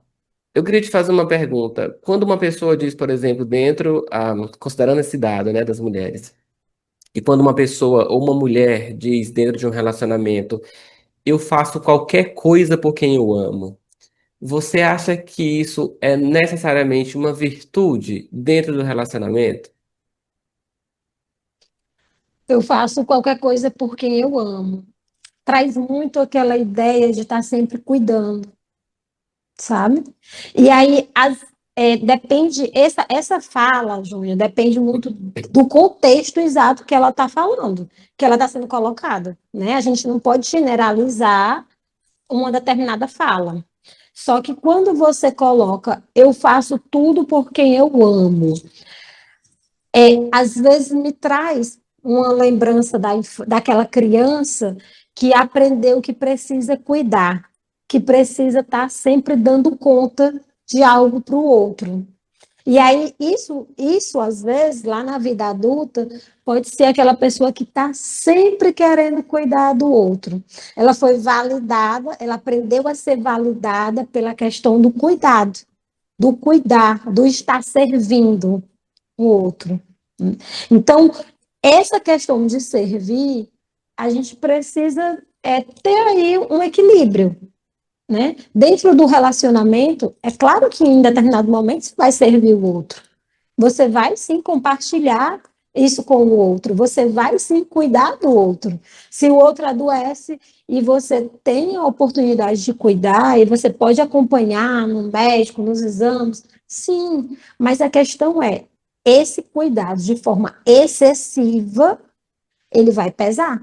eu queria te fazer uma pergunta. Quando uma pessoa diz, por exemplo, considerando esse dado, né, das mulheres, e quando uma pessoa ou uma mulher diz dentro de um relacionamento, eu faço qualquer coisa por quem eu amo, você acha que isso é necessariamente uma virtude dentro do relacionamento? Eu faço qualquer coisa por quem eu amo. Traz muito aquela ideia de estar sempre cuidando, sabe? E aí, depende, essa fala, Júlia, depende muito do contexto exato que ela está falando, que ela está sendo colocada, né? A gente não pode generalizar uma determinada fala. Só que quando você coloca, eu faço tudo por quem eu amo, às vezes me traz uma lembrança daquela criança que aprendeu que precisa cuidar, que precisa estar sempre dando conta de algo para o outro. E aí, isso, às vezes, lá na vida adulta, pode ser aquela pessoa que está sempre querendo cuidar do outro. Ela foi validada, ela aprendeu a ser validada pela questão do cuidado. do cuidar, do estar servindo o outro. Então, essa questão de servir, a gente precisa ter aí um equilíbrio, né? Dentro do relacionamento, é claro que em determinado momento você vai servir o outro. Você vai sim compartilhar isso com o outro, você vai sim cuidar do outro. Se o outro adoece e você tem a oportunidade de cuidar, e você pode acompanhar no médico, nos exames, sim, mas a questão é, esse cuidado de forma excessiva, ele vai pesar.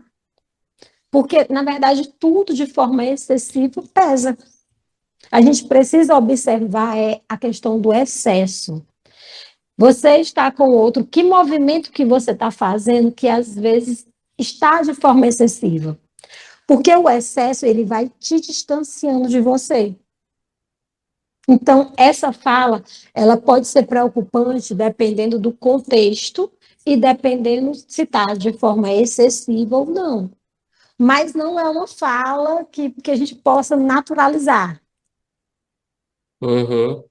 Porque, na verdade, tudo de forma excessiva pesa. A gente precisa observar a questão do excesso. Você está com o outro, que movimento que você está fazendo que às vezes está de forma excessiva? Porque o excesso ele vai te distanciando de você. Então, essa fala, ela pode ser preocupante dependendo do contexto e dependendo se está de forma excessiva ou não. Mas não é uma fala que a gente possa naturalizar. Uhum.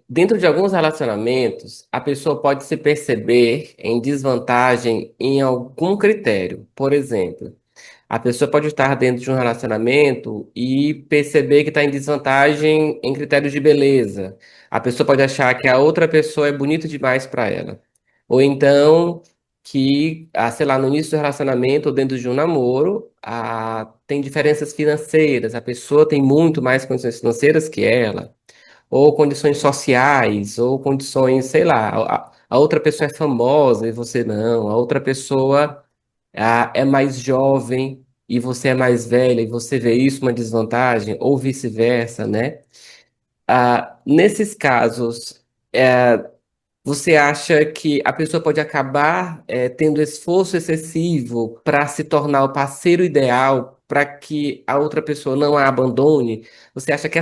Dentro de alguns relacionamentos, a pessoa pode se perceber em desvantagem em algum critério. Por exemplo, a pessoa pode estar dentro de um relacionamento e perceber que está em desvantagem em critérios de beleza. A pessoa pode achar que a outra pessoa é bonita demais para ela. Ou então que, sei lá, no início do relacionamento ou dentro de um namoro, tem diferenças financeiras. A pessoa tem muito mais condições financeiras que ela, ou condições sociais, ou condições, sei lá, a outra pessoa é famosa e você não, a outra pessoa é mais jovem e você é mais velha e você vê isso uma desvantagem, ou vice-versa, né? Nesses casos, você acha que a pessoa pode acabar tendo esforço excessivo para se tornar o parceiro ideal, para que a outra pessoa não a abandone? Você acha que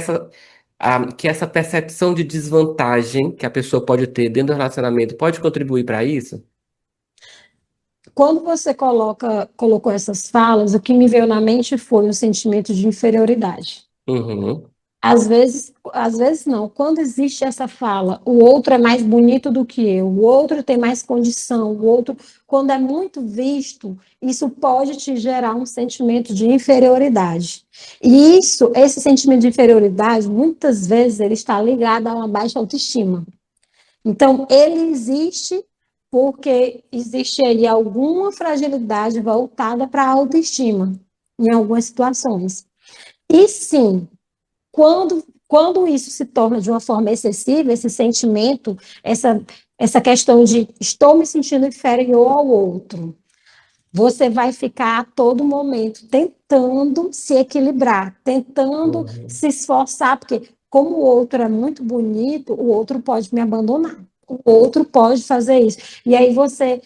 essa percepção de desvantagem que a pessoa pode ter dentro do relacionamento pode contribuir para isso? Quando você colocou essas falas, o que me veio na mente foi um sentimento de inferioridade. Uhum, Às vezes não. Quando existe essa fala, o outro é mais bonito do que eu, o outro tem mais condição, o outro, quando é muito visto, isso pode te gerar um sentimento de inferioridade. E esse sentimento de inferioridade, muitas vezes ele está ligado a uma baixa autoestima. Então, ele existe porque existe aí alguma fragilidade voltada para a autoestima em algumas situações. E sim, quando isso se torna de uma forma excessiva, esse sentimento, essa questão de estou me sentindo inferior ao outro, você vai ficar a todo momento tentando se equilibrar, tentando uhum, se esforçar, porque como o outro é muito bonito, o outro pode me abandonar, o outro pode fazer isso. E aí você,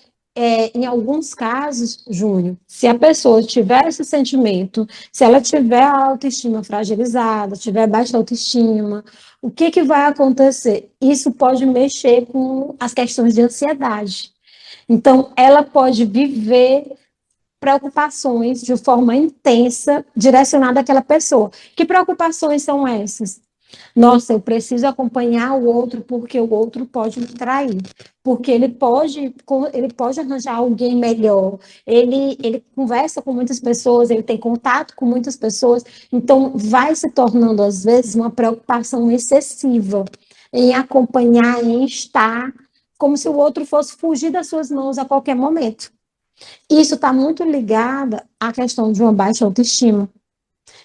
em alguns casos, Júnior, se a pessoa tiver esse sentimento, se ela tiver a autoestima fragilizada, tiver baixa autoestima, o que vai acontecer? Isso pode mexer com as questões de ansiedade. Então, ela pode viver preocupações de forma intensa direcionada àquela pessoa. Que preocupações são essas? Nossa, eu preciso acompanhar o outro porque o outro pode me trair, porque ele pode arranjar alguém melhor. Ele conversa com muitas pessoas, ele tem contato com muitas pessoas, então vai se tornando às vezes uma preocupação excessiva em acompanhar, em estar como se o outro fosse fugir das suas mãos a qualquer momento. Isso está muito ligado à questão de uma baixa autoestima.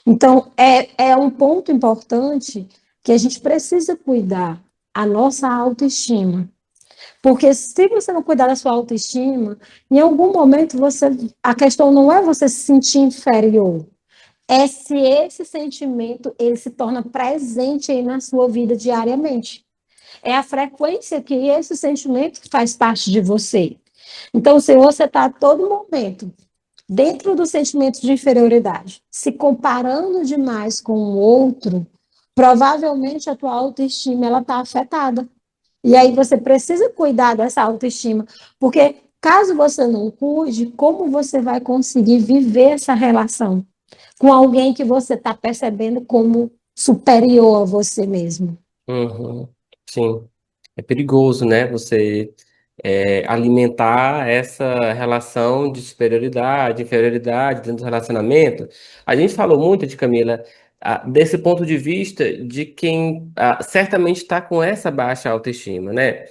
Então, é um ponto importante que a gente precisa cuidar a nossa autoestima. Porque se você não cuidar da sua autoestima, em algum momento a questão não é você se sentir inferior, é se esse sentimento ele se torna presente aí na sua vida diariamente. É a frequência que esse sentimento faz parte de você. Então, se você está a todo momento dentro do sentimento de inferioridade, se comparando demais com o outro, provavelmente a tua autoestima ela está afetada. E aí você precisa cuidar dessa autoestima, porque caso você não cuide, como você vai conseguir viver essa relação com alguém que você está percebendo como superior a você mesmo? Uhum. Sim. É perigoso, né? Você alimentar essa relação de superioridade, inferioridade dentro do relacionamento. A gente falou muito de Camila, desse ponto de vista de quem certamente está com essa baixa autoestima, né?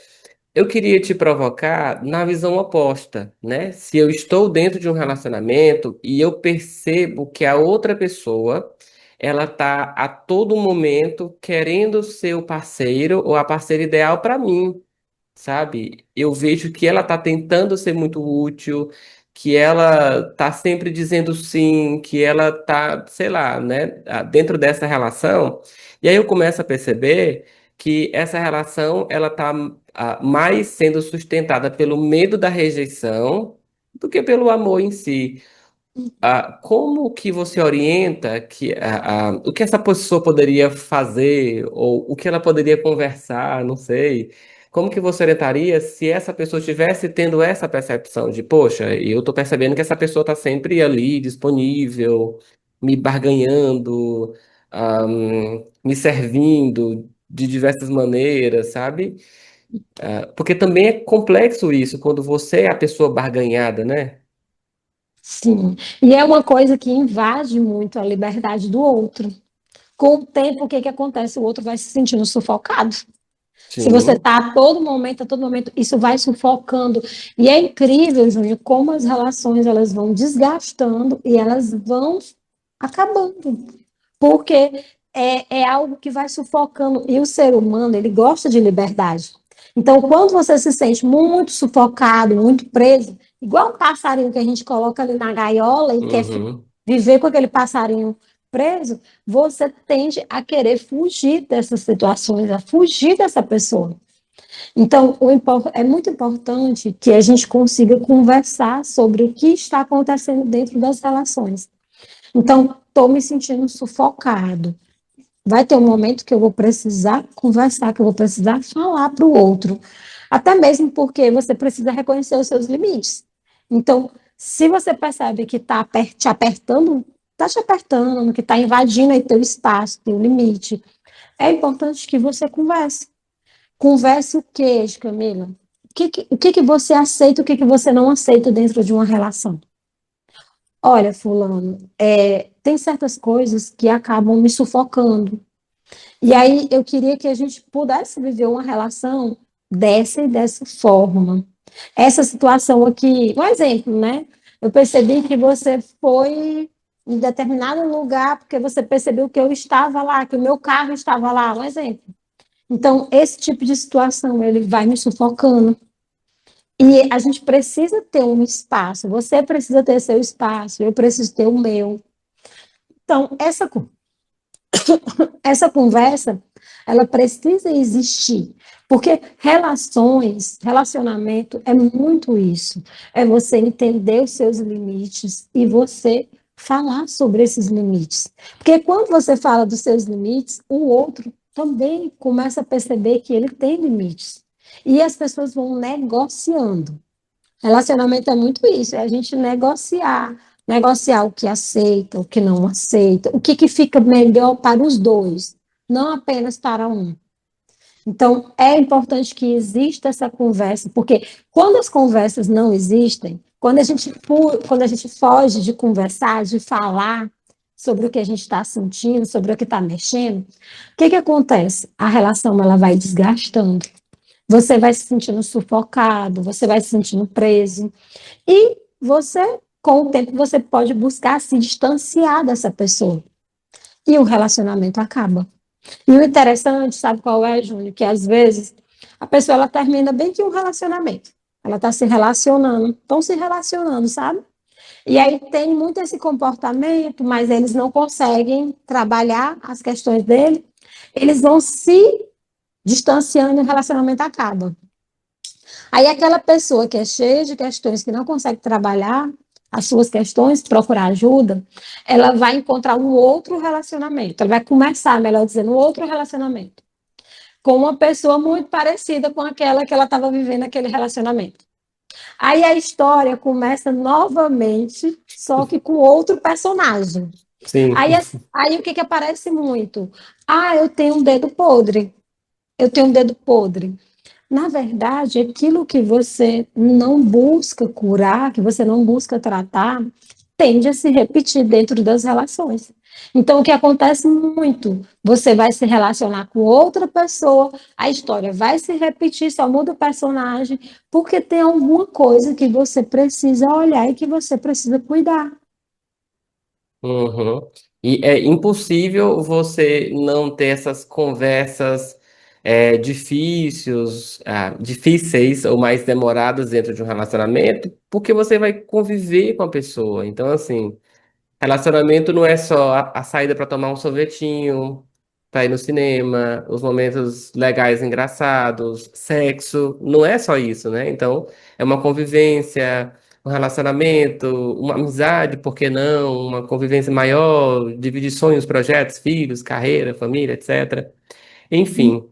Eu queria te provocar na visão oposta, né? Se eu estou dentro de um relacionamento e eu percebo que a outra pessoa, ela tá a todo momento querendo ser o parceiro ou a parceira ideal para mim, sabe? Eu vejo que ela tá tentando ser muito útil, que ela tá sempre dizendo sim, que ela tá, sei lá, né, dentro dessa relação. E aí eu começo a perceber que essa relação ela tá mais sendo sustentada pelo medo da rejeição do que pelo amor em si. Como que você orienta que o que essa pessoa poderia fazer ou o que ela poderia conversar, não sei. Como que você orientaria se essa pessoa estivesse tendo essa percepção de, poxa, eu estou percebendo que essa pessoa está sempre ali, disponível, me barganhando, me servindo de diversas maneiras, sabe? Porque também é complexo isso, quando você é a pessoa barganhada, né? Sim, e é uma coisa que invade muito a liberdade do outro. Com o tempo, o que que acontece? O outro vai se sentindo sufocado. Se você Sim. está a todo momento, isso vai sufocando. E é incrível, Júnior, como as relações elas vão desgastando e elas vão acabando. Porque é algo que vai sufocando. E o ser humano, ele gosta de liberdade. Então, quando você se sente muito sufocado, muito preso, igual um passarinho que a gente coloca ali na gaiola e quer Uhum. viver com aquele passarinho preso, você tende a querer fugir dessas situações, a fugir dessa pessoa. Então, é muito importante que a gente consiga conversar sobre o que está acontecendo dentro das relações. Então, estou me sentindo sufocado. Vai ter um momento que eu vou precisar conversar, que eu vou precisar falar para o outro. Até mesmo porque você precisa reconhecer os seus limites. Então, se você percebe que está te apertando, que está invadindo aí teu espaço, teu limite, é importante que você converse. Converse o quê, Camila? O que você aceita, o que você não aceita dentro de uma relação? Olha, fulano, tem certas coisas que acabam me sufocando. E aí eu queria que a gente pudesse viver uma relação dessa e dessa forma. Essa situação aqui, um exemplo, né? Eu percebi que você foi em determinado lugar porque você percebeu que eu estava lá, que o meu carro estava lá, um exemplo. Então, esse tipo de situação, ele vai me sufocando. E a gente precisa ter um espaço, você precisa ter seu espaço, eu preciso ter o meu. Então, essa conversa, ela precisa existir, porque relacionamento é muito isso. É você entender os seus limites e você falar sobre esses limites. Porque quando você fala dos seus limites, o outro também começa a perceber que ele tem limites. E as pessoas vão negociando. Relacionamento é muito isso, é a gente negociar o que aceita, o que não aceita, o que fica melhor para os dois, não apenas para um. Então, é importante que exista essa conversa, porque quando as conversas não existem, quando a gente foge de conversar, de falar sobre o que a gente está sentindo, sobre o que está mexendo, o que acontece? A relação ela vai desgastando. Você vai se sentindo sufocado, você vai se sentindo preso. E você, com o tempo, você pode buscar se distanciar dessa pessoa. E o relacionamento acaba. E o interessante, sabe qual é, Júnior? Que às vezes a pessoa ela termina bem que um relacionamento. Ela está se relacionando, estão se relacionando, sabe? E aí tem muito esse comportamento, mas eles não conseguem trabalhar as questões dele. Eles vão se distanciando e o relacionamento acaba. Aí aquela pessoa que é cheia de questões, que não consegue trabalhar as suas questões, procurar ajuda, ela vai encontrar um outro relacionamento, ela vai começar, melhor dizendo, um outro relacionamento, com uma pessoa muito parecida com aquela que ela estava vivendo naquele relacionamento. Aí a história começa novamente, só que com outro personagem. Sim. Aí, aí o que aparece muito? Ah, eu tenho um dedo podre. eu tenho um dedo podre. Na verdade, aquilo que você não busca curar, que você não busca tratar, tende a se repetir dentro das relações. Então, o que acontece muito? Você vai se relacionar com outra pessoa, a história vai se repetir, só muda o personagem, porque tem alguma coisa que você precisa olhar e que você precisa cuidar. Uhum. E é impossível você não ter essas conversas difíceis ou mais demoradas dentro de um relacionamento, porque você vai conviver com a pessoa. Então, assim, relacionamento não é só a saída para tomar um sorvetinho, para ir no cinema, os momentos legais, engraçados, sexo, não é só isso, né? Então, é uma convivência, um relacionamento, uma amizade, por que não? Uma convivência maior, dividir sonhos, projetos, filhos, carreira, família, etc. Enfim,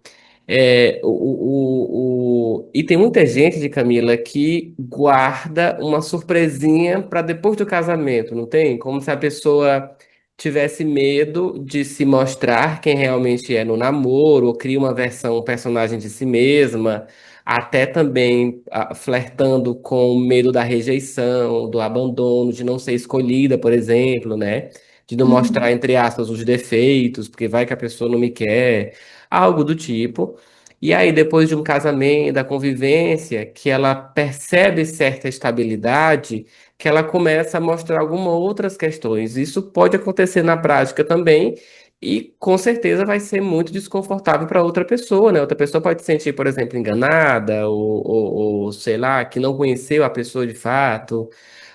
e tem muita gente, de Camila, que guarda uma surpresinha para depois do casamento, não tem? Como se a pessoa tivesse medo de se mostrar quem realmente é no namoro, ou cria uma versão, um personagem de si mesma, até também flertando com o medo da rejeição, do abandono, de não ser escolhida, por exemplo, né? De não mostrar, Uhum. entre aspas, os defeitos, porque vai que a pessoa não me quer, algo do tipo. E aí, depois de um casamento, da convivência, que ela percebe certa estabilidade, que ela começa a mostrar algumas outras questões. Isso pode acontecer na prática também, e com certeza vai ser muito desconfortável para outra pessoa, né? Outra pessoa pode se sentir, por exemplo, enganada, ou sei lá, que não conheceu a pessoa de fato.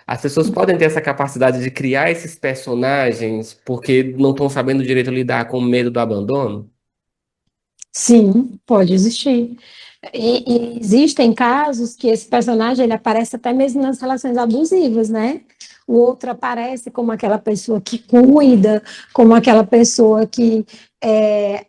As pessoas podem ter essa capacidade de criar esses personagens porque não estão sabendo direito lidar com o medo do abandono. Sim, pode existir. E existem casos que esse personagem ele aparece até mesmo nas relações abusivas, né? O outro aparece como aquela pessoa que cuida, como aquela pessoa que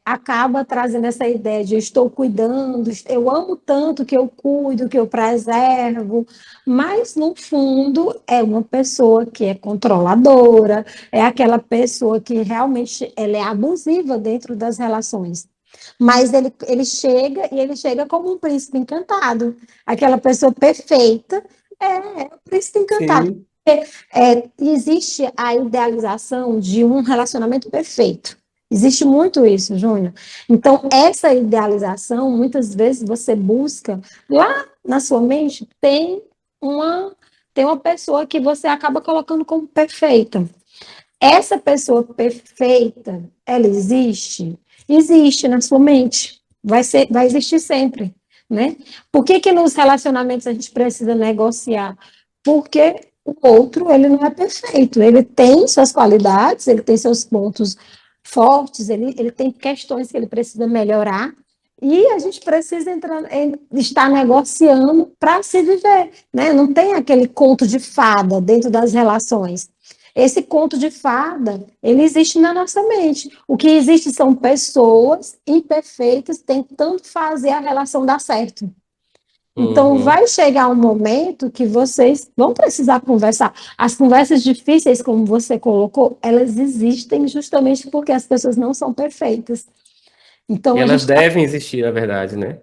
acaba trazendo essa ideia de eu estou cuidando, eu amo tanto que eu cuido, que eu preservo, mas no fundo é uma pessoa que é controladora, é aquela pessoa que realmente ela é abusiva dentro das relações. Mas ele chega como um príncipe encantado, aquela pessoa perfeita, é o príncipe encantado. Sim. Existe a idealização de um relacionamento perfeito. Existe muito isso, Júnior. Então, essa idealização, muitas vezes você busca, lá na sua mente, tem uma pessoa que você acaba colocando como perfeita. Essa pessoa perfeita, ela existe? Existe na sua mente. Vai existir sempre, né? Por que que nos relacionamentos a gente precisa negociar? Porque o outro, ele não é perfeito. Ele tem suas qualidades, ele tem seus pontos fortes, ele tem questões que ele precisa melhorar. E a gente precisa estar negociando para se viver, né? Não tem aquele conto de fada dentro das relações. Esse conto de fada, ele existe na nossa mente. O que existe são pessoas imperfeitas tentando fazer a relação dar certo. Então, Uhum. vai chegar um momento que vocês vão precisar conversar. As conversas difíceis, como você colocou, elas existem justamente porque as pessoas não são perfeitas. E Então, a elas gente tá, devem existir, na verdade, né?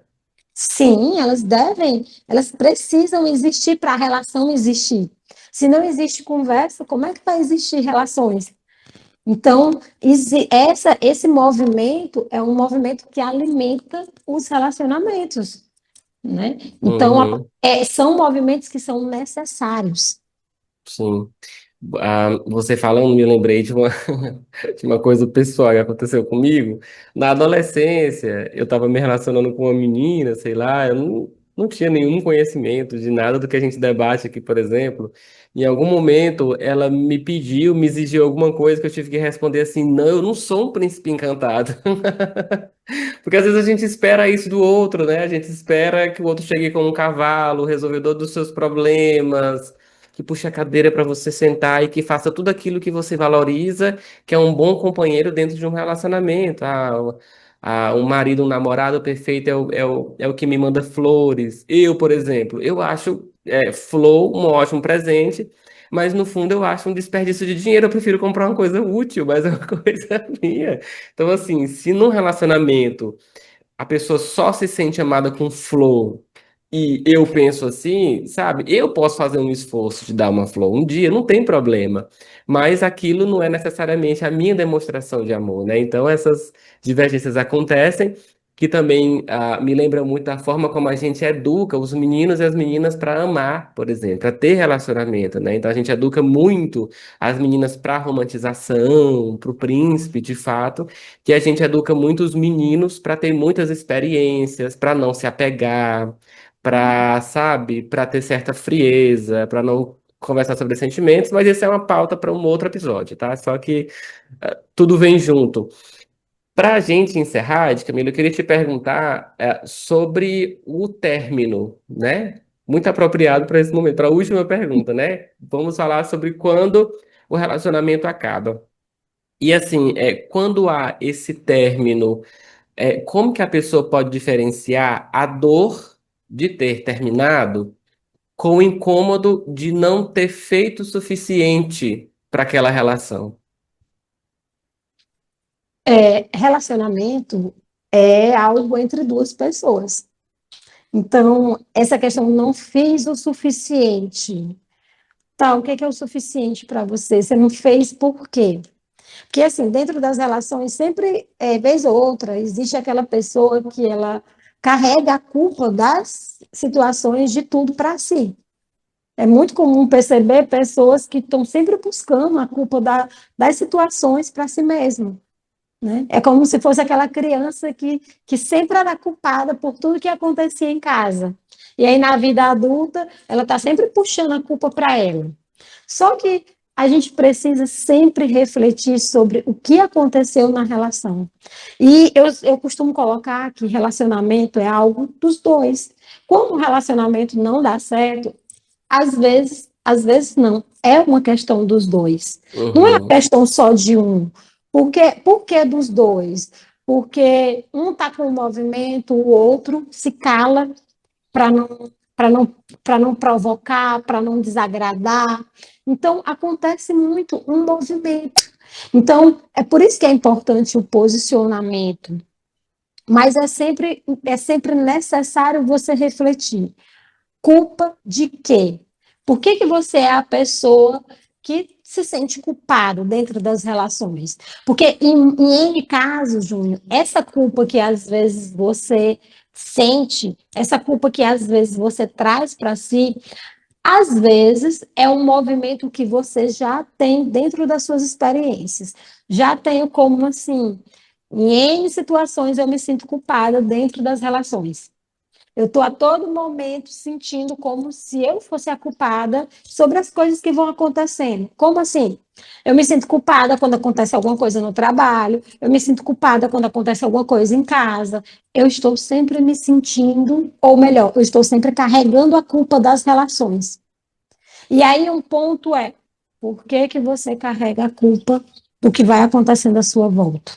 sim, elas devem, elas precisam existir para a relação existir. Se não existe conversa, como é que vai existir relações? Então, esse movimento é um movimento que alimenta os relacionamentos, né? Então, Uhum. são movimentos que são necessários. Sim. Você falando, me lembrei de uma, de uma coisa pessoal que aconteceu comigo. Na adolescência, eu estava me relacionando com uma menina, sei lá, eu não tinha nenhum conhecimento de nada do que a gente debate aqui, por exemplo. Em algum momento, ela me pediu, me exigiu alguma coisa que eu tive que responder assim: não, eu não sou um príncipe encantado. Porque às vezes a gente espera isso do outro, né? A gente espera que o outro chegue como um cavalo, resolvedor dos seus problemas, que puxe a cadeira para você sentar e que faça tudo aquilo que você valoriza, que é um bom companheiro dentro de um relacionamento. Um marido, um namorado perfeito é o que me manda flores. Eu, por exemplo, eu acho flor um ótimo presente. Mas no fundo eu acho um desperdício de dinheiro. Eu prefiro comprar uma coisa útil, mas é uma coisa minha. Então, assim, se num relacionamento a pessoa só se sente amada com flor e eu penso assim, sabe? Eu posso fazer um esforço de dar uma flor um dia, não tem problema. Mas aquilo não é necessariamente a minha demonstração de amor, né? Então essas divergências acontecem, que também me lembra muito da forma como a gente educa os meninos e as meninas para amar, por exemplo, para ter relacionamento, né? Então a gente educa muito as meninas para romantização, para o príncipe, de fato, que a gente educa muito os meninos para ter muitas experiências, para não se apegar, para, sabe, para ter certa frieza, para não conversar sobre sentimentos, mas isso é uma pauta para um outro episódio, tá? Só que tudo vem junto. Para a gente encerrar, Camila, eu queria te perguntar sobre o término, né? Muito apropriado para esse momento, para a última pergunta, né? Vamos falar sobre quando o relacionamento acaba. E assim, quando há esse término, como que a pessoa pode diferenciar a dor de ter terminado com o incômodo de não ter feito o suficiente para aquela relação? Relacionamento é algo entre duas pessoas. Então, essa questão não fiz o suficiente. Tá, o que é o suficiente para você? Você não fez por quê? Porque, assim, dentro das relações, sempre, vez ou outra, existe aquela pessoa que ela carrega a culpa das situações de tudo para si. É muito comum perceber pessoas que estão sempre buscando a culpa das situações para si mesmo, né? É como se fosse aquela criança que sempre era culpada por tudo que acontecia em casa. E aí, na vida adulta, ela está sempre puxando a culpa para ela. Só que a gente precisa sempre refletir sobre o que aconteceu na relação. E eu costumo colocar que relacionamento é algo dos dois. Quando o relacionamento não dá certo, às vezes não, é uma questão dos dois. Não é uma Uhum, questão só de um. Por que dos dois? Porque um está com o movimento, o outro se cala para não provocar, para não desagradar. Então, acontece muito um movimento. Então, é por isso que é importante o posicionamento. Mas é sempre necessário você refletir. Culpa de quê? Por que você é a pessoa que se sente culpado dentro das relações? Porque em N casos, Júnior, essa culpa que às vezes você sente, essa culpa que às vezes você traz para si, às vezes é um movimento que você já tem dentro das suas experiências. Já tenho como assim, em N situações eu me sinto culpada dentro das relações. Eu estou a todo momento sentindo como se eu fosse a culpada sobre as coisas que vão acontecendo. Como assim? Eu me sinto culpada quando acontece alguma coisa no trabalho, eu me sinto culpada quando acontece alguma coisa em casa. Eu estou sempre me sentindo, ou melhor, eu estou sempre carregando a culpa das relações. E aí um ponto é, por que que você carrega a culpa do que vai acontecendo à sua volta?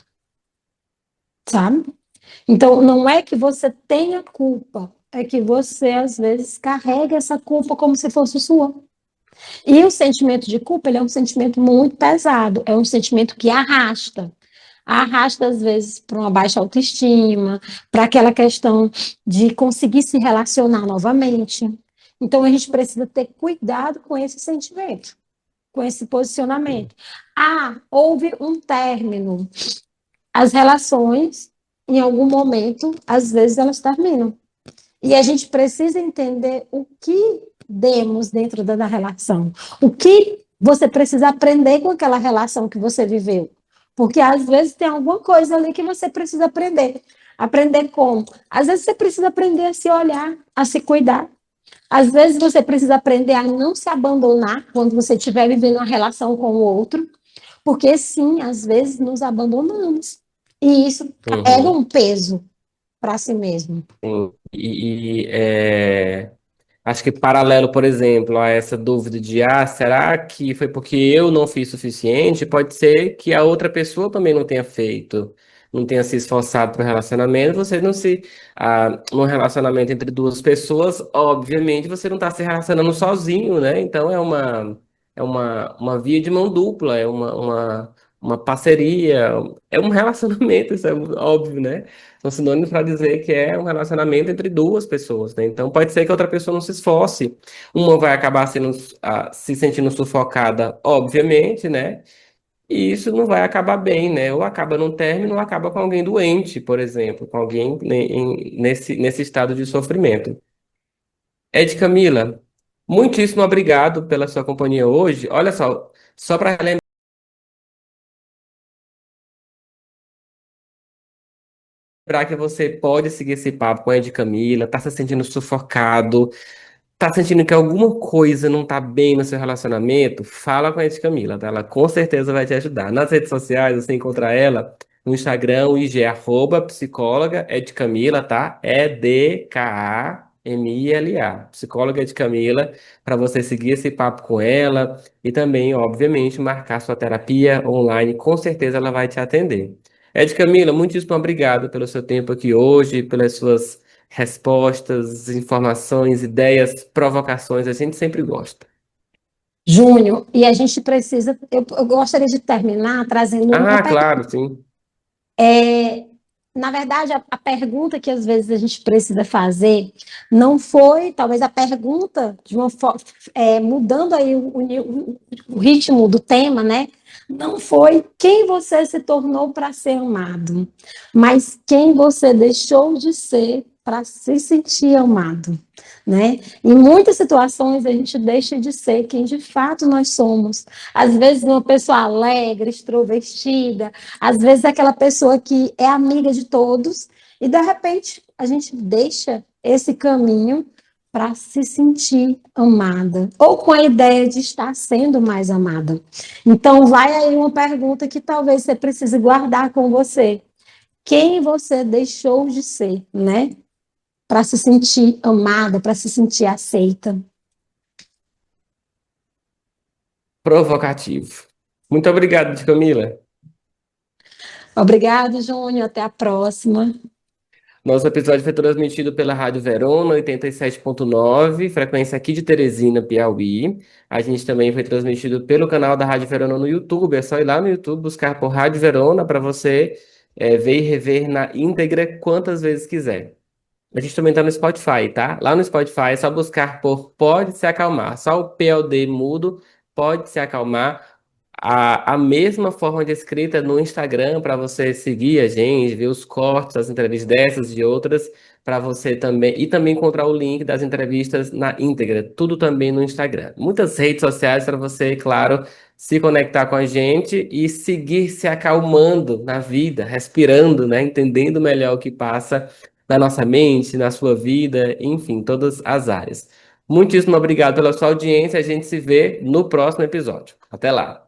Sabe? Então, não é que você tenha culpa, é que você, às vezes, carrega essa culpa como se fosse sua. E o sentimento de culpa, ele é um sentimento muito pesado, é um sentimento que arrasta. Arrasta, às vezes, para uma baixa autoestima, para aquela questão de conseguir se relacionar novamente. Então, a gente precisa ter cuidado com esse sentimento, com esse posicionamento. Ah, houve um término. As relações, em algum momento, às vezes, elas terminam. E a gente precisa entender o que demos dentro da relação. O que você precisa aprender com aquela relação que você viveu. Porque às vezes tem alguma coisa ali que você precisa aprender. Aprender como? Às vezes você precisa aprender a se olhar, a se cuidar. Às vezes você precisa aprender a não se abandonar quando você estiver vivendo uma relação com o outro. Porque sim, às vezes nos abandonamos. E isso carrega uhum, um peso para si mesmo. sim. Acho que paralelo, por exemplo, a essa dúvida de, será que foi porque eu não fiz o suficiente? Pode ser que a outra pessoa também não tenha feito, não tenha se esforçado para o relacionamento. Você não se, num relacionamento entre duas pessoas, obviamente você não está se relacionando sozinho, né? Então é uma via de mão dupla, uma parceria, é um relacionamento, isso é óbvio, né? São sinônimos para dizer que é um relacionamento entre duas pessoas, né? Então pode ser que outra pessoa não se esforce, uma vai acabar se sentindo sufocada, obviamente, né? E isso não vai acabar bem, né? Ou acaba num término, ou acaba com alguém doente, por exemplo, com alguém nesse estado de sofrimento. Ed Camila, muitíssimo obrigado pela sua companhia hoje. Olha só para relembrar que você pode seguir esse papo com a Ed Camila, tá se sentindo sufocado, tá sentindo que alguma coisa não tá bem no seu relacionamento, fala com a Ed Camila, tá? Ela com certeza vai te ajudar. Nas redes sociais, você encontra ela no Instagram, o IG, psicóloga Ed Camila, tá? EDKAMILA. Psicóloga Ed Camila, para você seguir esse papo com ela e também, obviamente, marcar sua terapia online, com certeza ela vai te atender. Ed Camila, muitíssimo obrigado pelo seu tempo aqui hoje, pelas suas respostas, informações, ideias, provocações, a gente sempre gosta. Júnior, e a gente precisa, eu gostaria de terminar trazendo uma Ah, pergunta. claro, sim. É, na verdade, a pergunta que às vezes a gente precisa fazer não foi, talvez, a pergunta de uma forma, mudando aí o ritmo do tema, né? Não foi quem você se tornou para ser amado, mas quem você deixou de ser para se sentir amado, né? Em muitas situações a gente deixa de ser quem de fato nós somos. Às vezes uma pessoa alegre, extrovertida, às vezes é aquela pessoa que é amiga de todos e de repente a gente deixa esse caminho para se sentir amada ou com a ideia de estar sendo mais amada. Então vai aí uma pergunta que talvez você precise guardar com você. Quem você deixou de ser, né? Para se sentir amada, para se sentir aceita. Provocativo. Muito obrigado, Camila. Obrigada, Júnior. Até a próxima. Nosso episódio foi transmitido pela Rádio Verona 87.9, frequência aqui de Teresina, Piauí. A gente também foi transmitido pelo canal da Rádio Verona no YouTube. É só ir lá no YouTube buscar por Rádio Verona para você ver e rever na íntegra quantas vezes quiser. A gente também tá no Spotify, tá? Lá no Spotify é só buscar por Pode Se Acalmar. Só o PLD mudo, Pode Se Acalmar. A mesma forma de escrita no Instagram para você seguir a gente, ver os cortes, as entrevistas dessas e outras, para você também. E também encontrar o link das entrevistas na íntegra. Tudo também no Instagram. Muitas redes sociais para você, claro, se conectar com a gente e seguir se acalmando na vida, respirando, né? Entendendo melhor o que passa na nossa mente, na sua vida, enfim, todas as áreas. Muitíssimo obrigado pela sua audiência. A gente se vê no próximo episódio. Até lá.